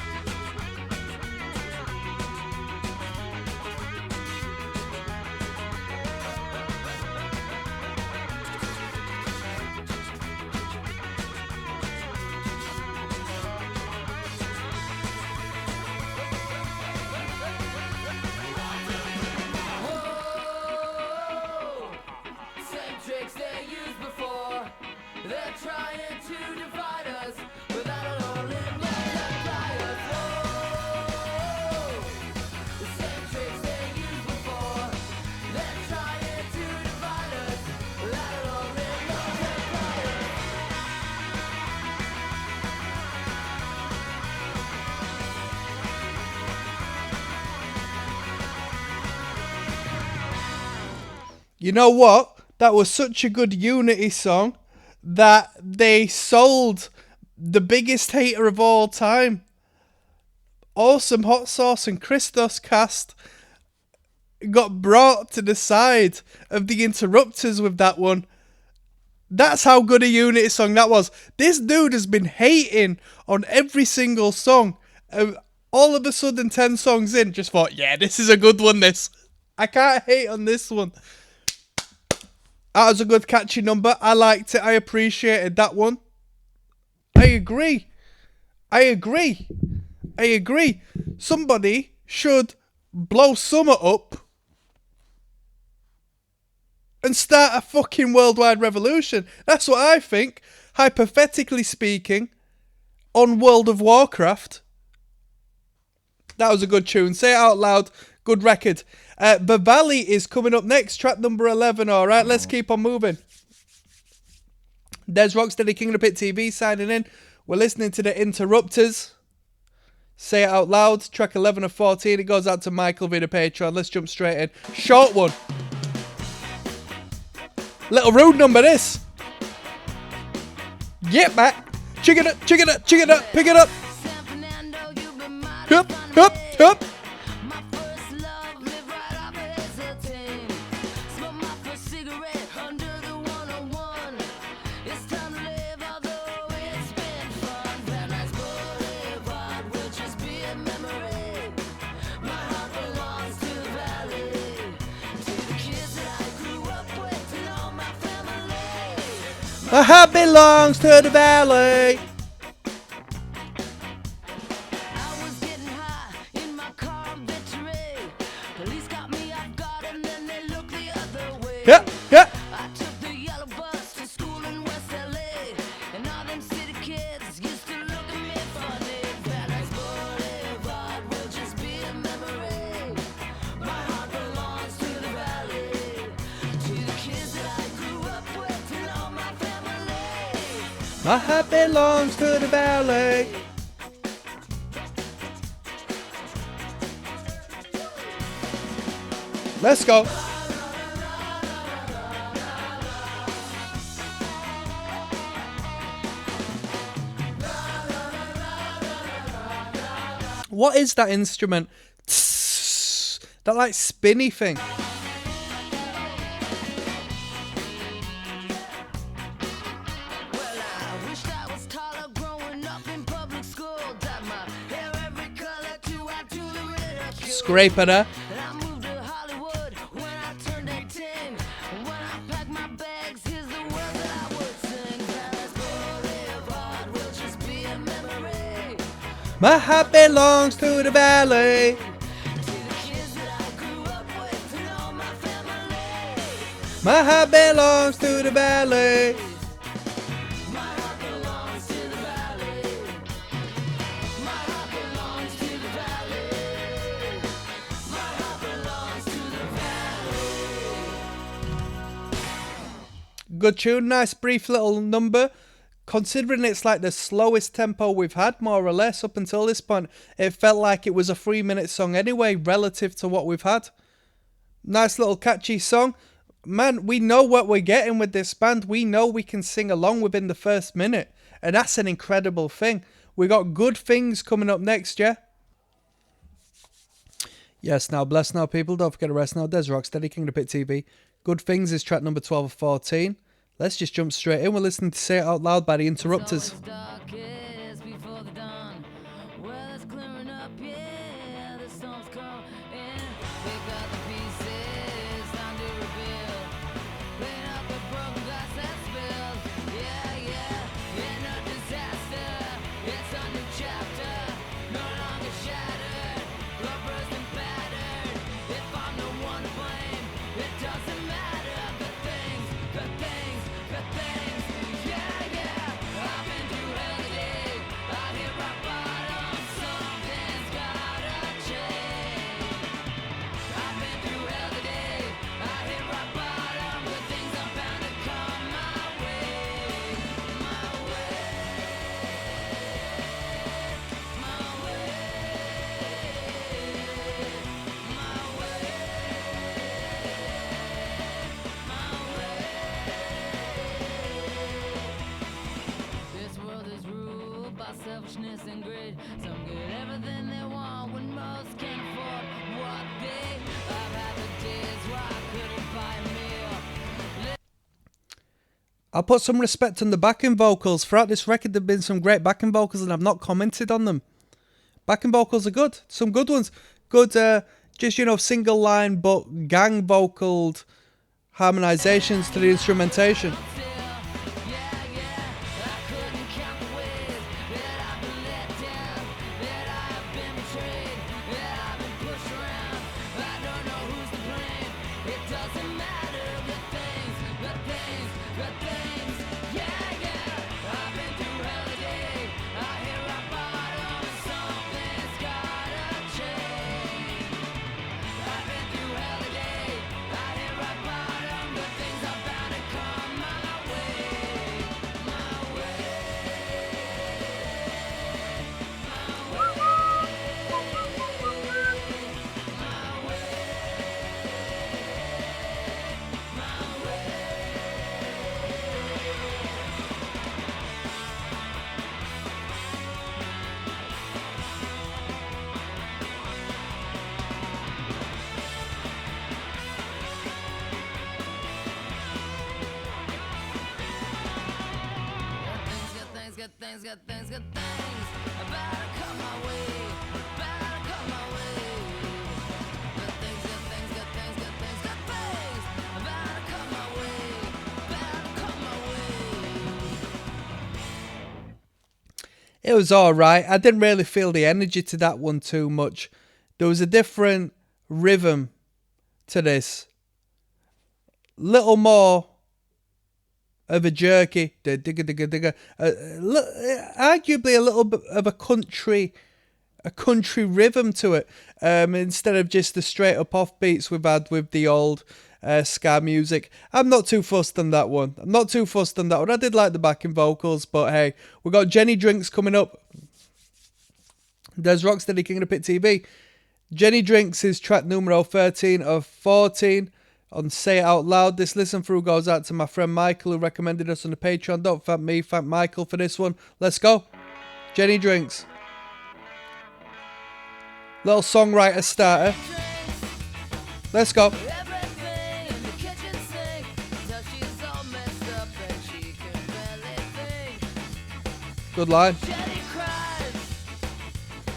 Same tricks they used before. They're trying to divide us, but that'll only multiply us. Whoa. The same tricks they used before. They're trying to divide us, but that'll only multiply us. You know what? That was such a good Unity song that they sold the biggest hater of all time. Awesome Hot Sauce and Christos cast got brought to the side of the Interrupters with that one. That's how good a Unity song that was. This dude has been hating on every single song. All of a sudden, 10 songs in, just thought, yeah, this is a good one, this. I can't hate on this one. That was a good catchy number. I liked it. I appreciated that one. I agree. Somebody should blow Summer up and start a fucking worldwide revolution. That's what I think. Hypothetically speaking, on World of Warcraft. That was a good tune. Say it out loud. Good record. Bavali is coming up next. Track number 11. All right, let's keep on moving. There's ROCKSTEADY, King of the Pit TV signing in. We're listening to the Interrupters. Say it out loud. Track 11 of 14. It goes out to Michael via the Patreon. Let's jump straight in. Short one. Little rude number this. Get back. Chicken it, chicken it, chicken it. Pick it up. Hup, hup, hup. My heart belongs to the valley. I was getting high in my car on Victory. Police got me off guard and then they looked the other way. Yeah, yeah. I took the yellow bus to school in West LA, and all them city kids used to look at me funny. Paradise Boulevard will just be a memory. My heart belongs to the valley, to the kids that I grew up with and all my family. My heart belongs to the valley. Let's go. What is that instrument? Tss, that like spinny thing. Well, I wished I was taller growing up in public school. Dyed my hair every color to add to the ridicule. Scrape at her. And I moved to Hollywood when I turned 18. When I packed my bags, here's the words that I would sing. Paradise Boulevard will just be a memory. My heart belongs to the valley. To the kids that I grew up with and all my family. My heart belongs to the valley. My heart belongs to the valley. My heart belongs to the valley. My heart belongs to the valley. Good tune, nice brief little number. Considering it's like the slowest tempo we've had, more or less, up until this point, it felt like it was a 3-minute song anyway, relative to what we've had. Nice little catchy song. Man, we know what we're getting with this band. We know we can sing along within the first minute. And that's an incredible thing. We got Good Things coming up next, yeah? Yes, now, bless now, people. Don't forget to rest now. There's ROCKSTEADY, King of the Pit TV. Good Things is track number 12 of 14. Let's just jump straight in. We're listening to Say It Out Loud by the Interrupters. It's darkest before the dawn. Well, it's clearing up, yeah. The storm's coming. Pick up the pieces, time to rebuild. Clean up the broken glass that spilled. Yeah, yeah. In a disaster, it's a new chapter. No longer shattered, blood burst and battered. If I'm the one to blame, it doesn't matter. Good things, good things, good things. Yeah, yeah. I've been through hell today. I hit rock bottom. Something's gotta change. I've been through hell today. I hit rock bottom. Good things are bound to come my way. My way. My way. My way. This world is ruled by selfishness and greed. Some get everything they want when most can't afford what they. I've had the days where I couldn't buy a meal. I'll put some respect on the backing vocals. Throughout this record, there have been some great backing vocals, and I've not commented on them. Backing vocals are good. Some good ones. Good, just, single line, but gang vocaled harmonizations to the instrumentation. Yeah, yeah, I couldn't count the ways that I've been let down, that I've been betrayed, that I've been pushed around. I don't know who's to blame. It doesn't matter. Good things, good things, good things. Yeah, yeah, I've been through hell today. I hear good things. I better come my way. Better come my way. Good things. I better come my way. Better come my way. It was alright. I didn't really feel the energy to that one too much. There was a different rhythm to this. Little more of a jerky, arguably a little bit of a country rhythm to it, instead of just the straight up offbeats we've had with the old ska music. I'm not too fussed on that one. I did like the backing vocals, but hey, we got Jenny Drinks coming up. There's ROCKSTEADY King of the Pit TV. Jenny Drinks is track numero 13 of 14 on Say It Out Loud. This listen through goes out to my friend Michael, who recommended us on the Patreon. Don't thank me, thank Michael for this one. Let's go. Jenny Drinks. Little songwriter starter. Let's go. Everything in the kitchen sink till she's all messed up and she can barely think. Good line. Jenny cries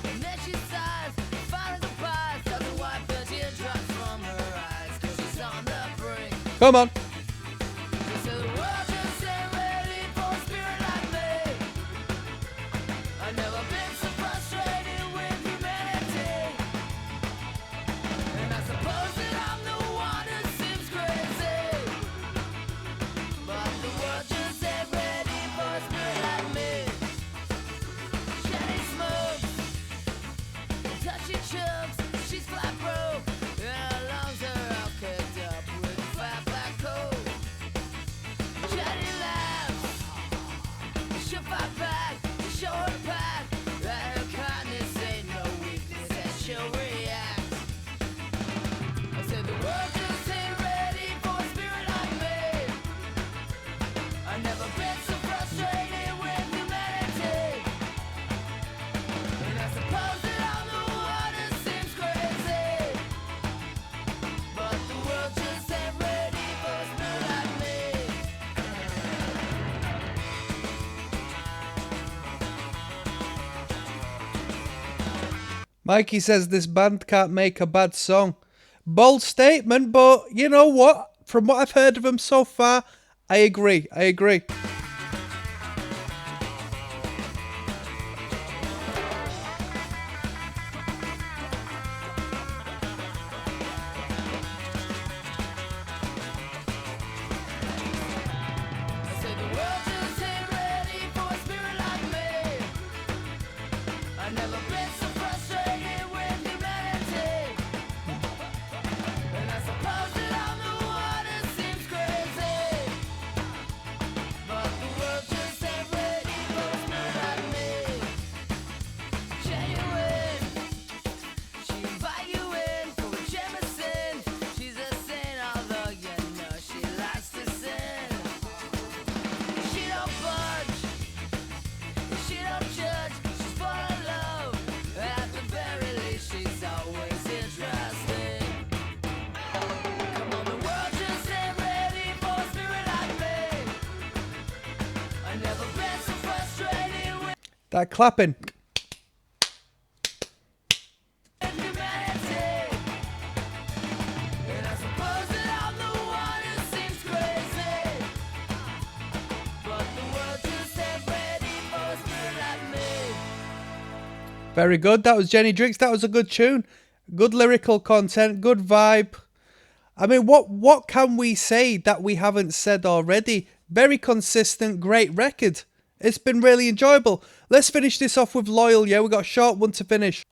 and then she sighs. Finally goodbyes, doesn't wipe the teardrops from her eyes 'cause she's on the brink. Come on. So the world just ain't ready for a spirit like me. I've never been so frustrated with humanity. And I suppose that I'm the one who seems crazy. But the world just ain't ready for a spirit like me. Jenny smokes, until she chokes, she's flat broke, and her lungs are all kicked up with fat black coke. Jenny laughs, she'll fight back, show her back, that her kindness ain't no weakness, and she'll react. I said the world just ain't ready for a spirit like me. I've never been so frustrated with humanity. And I suppose that I'm the one who seems crazy. But the world just ain't ready for a spirit like me. Mikey says this band can't make a bad song. Bold statement, but you know what? From what I've heard of them so far, I agree. I said the world just ain't ready for a spirit like me. I've never been so frustrated with humanity. And I suppose that I'm the one who seems crazy. But the world just ain't ready for a spirit like me. Genuine, she invite you in for a Jameson. She's a saint, although you know she likes to sin. She don't budge, she don't judge, she's full of love. At the very least, she's always interesting. Come on, the world just ain't ready for a spirit like me. I've never been so frustrated with That clapping. humanity. And I suppose that I'm the one who seems crazy. But the world just ain't ready for a spirit like me. Very good. That was Jenny Drinks. That was a good tune. Good lyrical content. Good vibe. I mean, what can we say that we haven't said already? Very consistent, great record. It's been really enjoyable. Let's finish this off with Loyal, yeah? We got a short one to finish.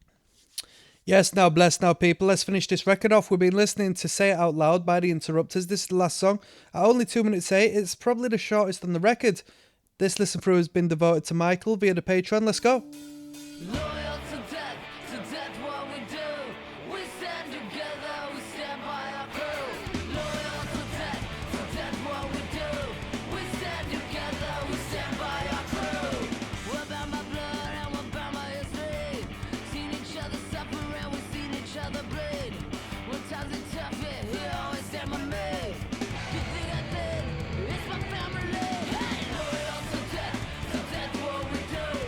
Yes, now, bless now, people. Let's finish this record off. We've been listening to Say It Out Loud by The Interrupters. This is the last song. At only 2 minutes 8, it's probably the shortest on the record. This listen through has been devoted to Michael via the Patreon. Let's go. Loyal to death what we do. We stand together, we stand by our crew. Loyal to death what we do. We stand together, we stand by our crew. We're about my blood and we're about my history. Seen each other suffer and we've seen each other bleed. When times are tough, yeah, he always stand by me. You think I did? It's my family. Hey, loyal to death what we do.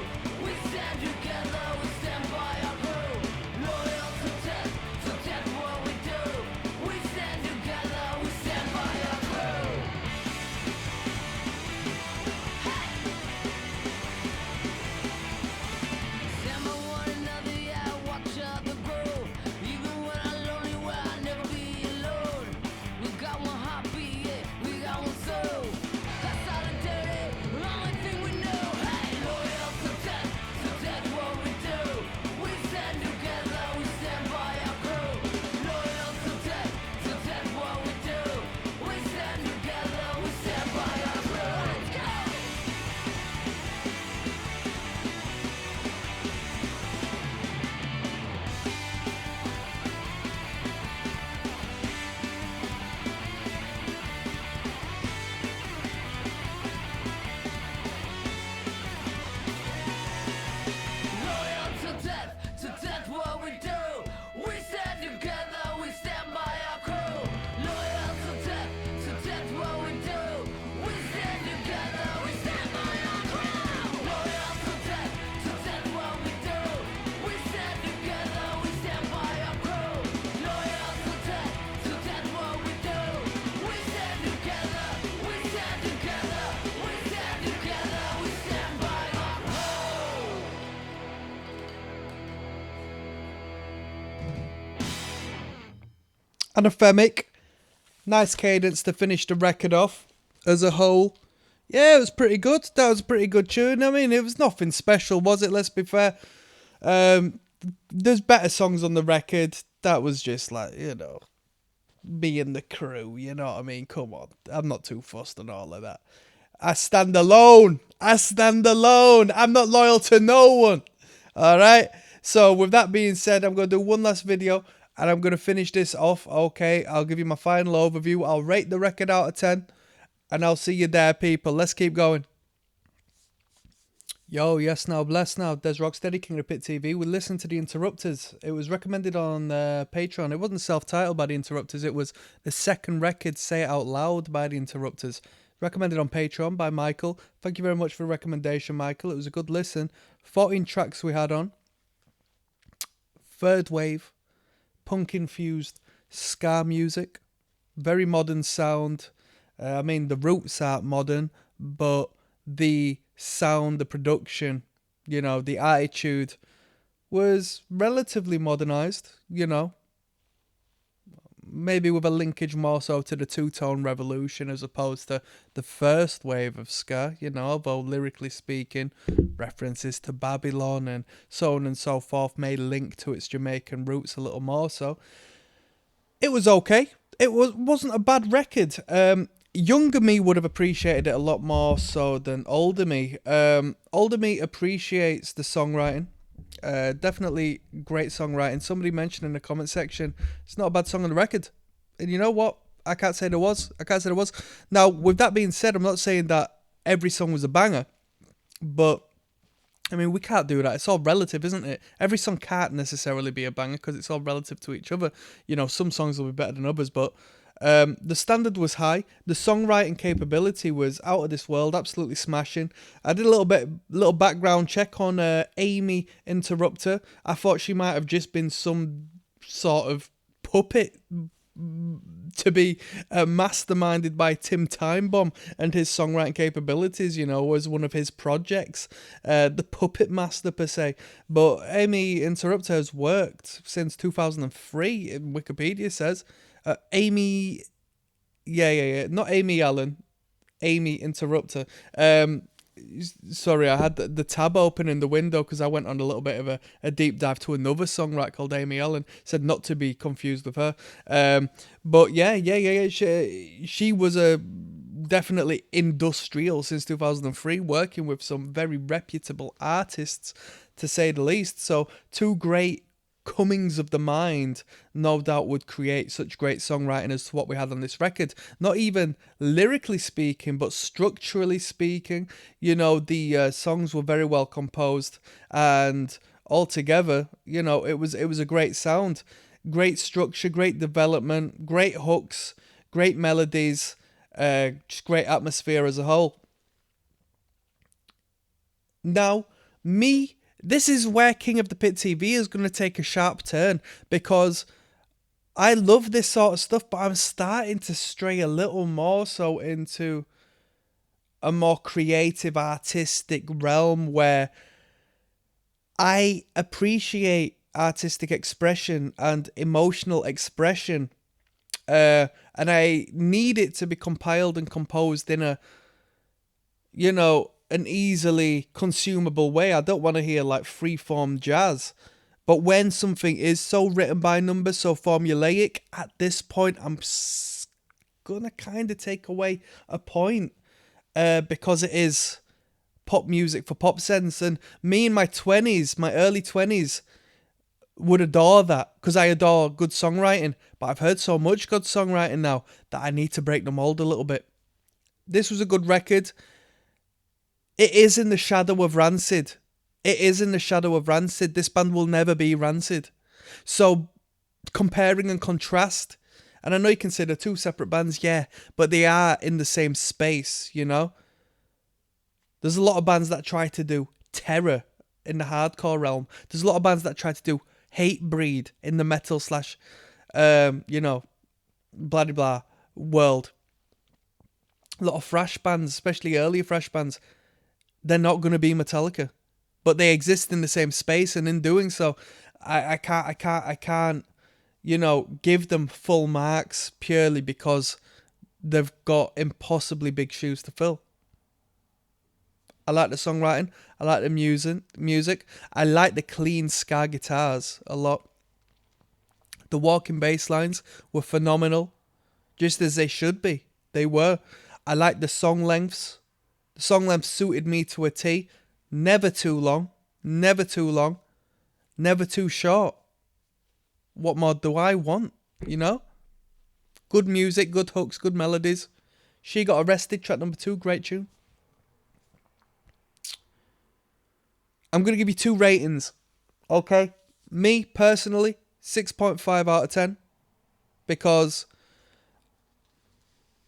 Anathemic. Nice cadence to finish the record off as a whole. Yeah, it was pretty good. That was a pretty good tune. I mean, it was nothing special, was it? Let's be fair. There's better songs on the record. That was just like, being the crew, you know what I mean? Come on. I'm not too fussed on all of that. I stand alone. I'm not loyal to no one. All right? So with that being said, I'm going to do one last video and I'm going to finish this off. Okay, I'll give you my final overview. I'll rate the record out of 10 and I'll see you there, people. Let's keep going. Yo, yes now, bless now. Des ROCKSTEADY, King of Pit TV. We listened to The Interrupters. It was recommended on Patreon. It wasn't self-titled by The Interrupters. It was the second record, Say It Out Loud, by The Interrupters. Recommended on Patreon by Michael. Thank you very much for the recommendation, Michael. It was a good listen. 14 tracks we had on. Third wave, punk-infused ska music. Very modern sound. I mean, the roots aren't modern, but the sound, the production, the attitude was relatively modernized, maybe with a linkage more so to the two-tone revolution as opposed to the first wave of ska, although lyrically speaking, references to Babylon and so on and so forth may link to its Jamaican roots a little more so. It was okay. It wasn't a bad record. Younger me would have appreciated it a lot more so than older me. Older me appreciates the songwriting. Definitely great songwriting. Somebody mentioned in the comment section, it's not a bad song on the record. And you know what? I can't say there was. Now, with that being said, I'm not saying that every song was a banger. But, I mean, we can't do that. It's all relative, isn't it? Every song can't necessarily be a banger because it's all relative to each other. Some songs will be better than others, but the standard was high. The songwriting capability was out of this world, absolutely smashing. I did a little background check on Amy Interrupter. I thought she might have just been some sort of puppet to be masterminded by Tim Timebomb and his songwriting capabilities, was one of his projects, the puppet master per se. But Amy Interrupter has worked since 2003, Wikipedia says. Amy, not Amy Allen, Amy Interrupter. Sorry, I had the tab open in the window because I went on a little bit of a deep dive to another songwriter called Amy Allen. Said not to be confused with her. But yeah. She was definitely industrial since 2003, working with some very reputable artists, to say the least. So two great comings of the mind, no doubt, would create such great songwriting as to what we had on this record. Not even lyrically speaking, but structurally speaking, the songs were very well composed, and altogether, it was a great sound, great structure, great development, great hooks, great melodies, just great atmosphere as a whole. Now, this is where King of the Pit TV is going to take a sharp turn, because I love this sort of stuff, but I'm starting to stray a little more so into a more creative, artistic realm where I appreciate artistic expression and emotional expression, and I need it to be compiled and composed in a, an easily consumable way. I don't want to hear like freeform jazz. But when something is so written by numbers, so formulaic, at this point, I'm going to kind of take away a point, because it is pop music for pop sense. And me in my early 20s, would adore that, because I adore good songwriting. But I've heard so much good songwriting now that I need to break the mold a little bit. This was a good record. It is in the shadow of Rancid. This band will never be Rancid. So, comparing and contrast, and I know you consider two separate bands, yeah, but they are in the same space, There's a lot of bands that try to do terror in the hardcore realm. There's a lot of bands that try to do Hatebreed in the metal / blah blah world. A lot of thrash bands, especially earlier thrash bands, they're not going to be Metallica, but they exist in the same space, and in doing so, I can't give them full marks purely because they've got impossibly big shoes to fill. I like the songwriting. I like the music. I like the clean ska guitars a lot. The walking bass lines were phenomenal, just as they should be. They were. I like the song lengths. The song length suited me to a T. Never too long. Never too long. Never too short. What more do I want? Good music, good hooks, good melodies. She Got Arrested, track number 2, great tune. I'm going to give you 2 ratings. Okay? Me, personally, 6.5 out of 10. Because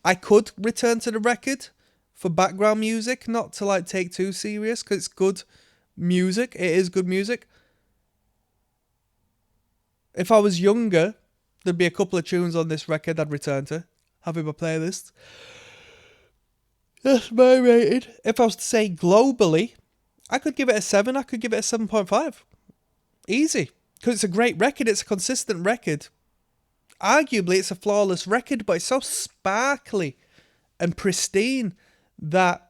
I could return to the record for background music, not to take too serious, because it's good music. It is good music. If I was younger, there'd be a couple of tunes on this record I'd return to. Have in my playlist. That's my rating. If I was to say globally, I could give it a 7. I could give it a 7.5. Easy. Because it's a great record. It's a consistent record. Arguably, it's a flawless record, but it's so sparkly and pristine that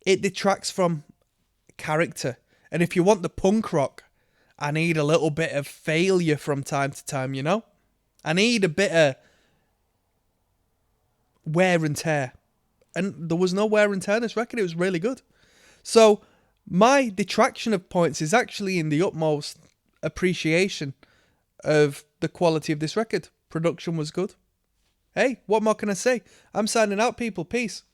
it detracts from character. And if you want the punk rock, I need a little bit of failure from time to time, I need a bit of wear and tear. And there was no wear and tear in this record. It was really good. So my detraction of points is actually in the utmost appreciation of the quality of this record. Production was good. Hey, what more can I say? I'm signing out, people. Peace.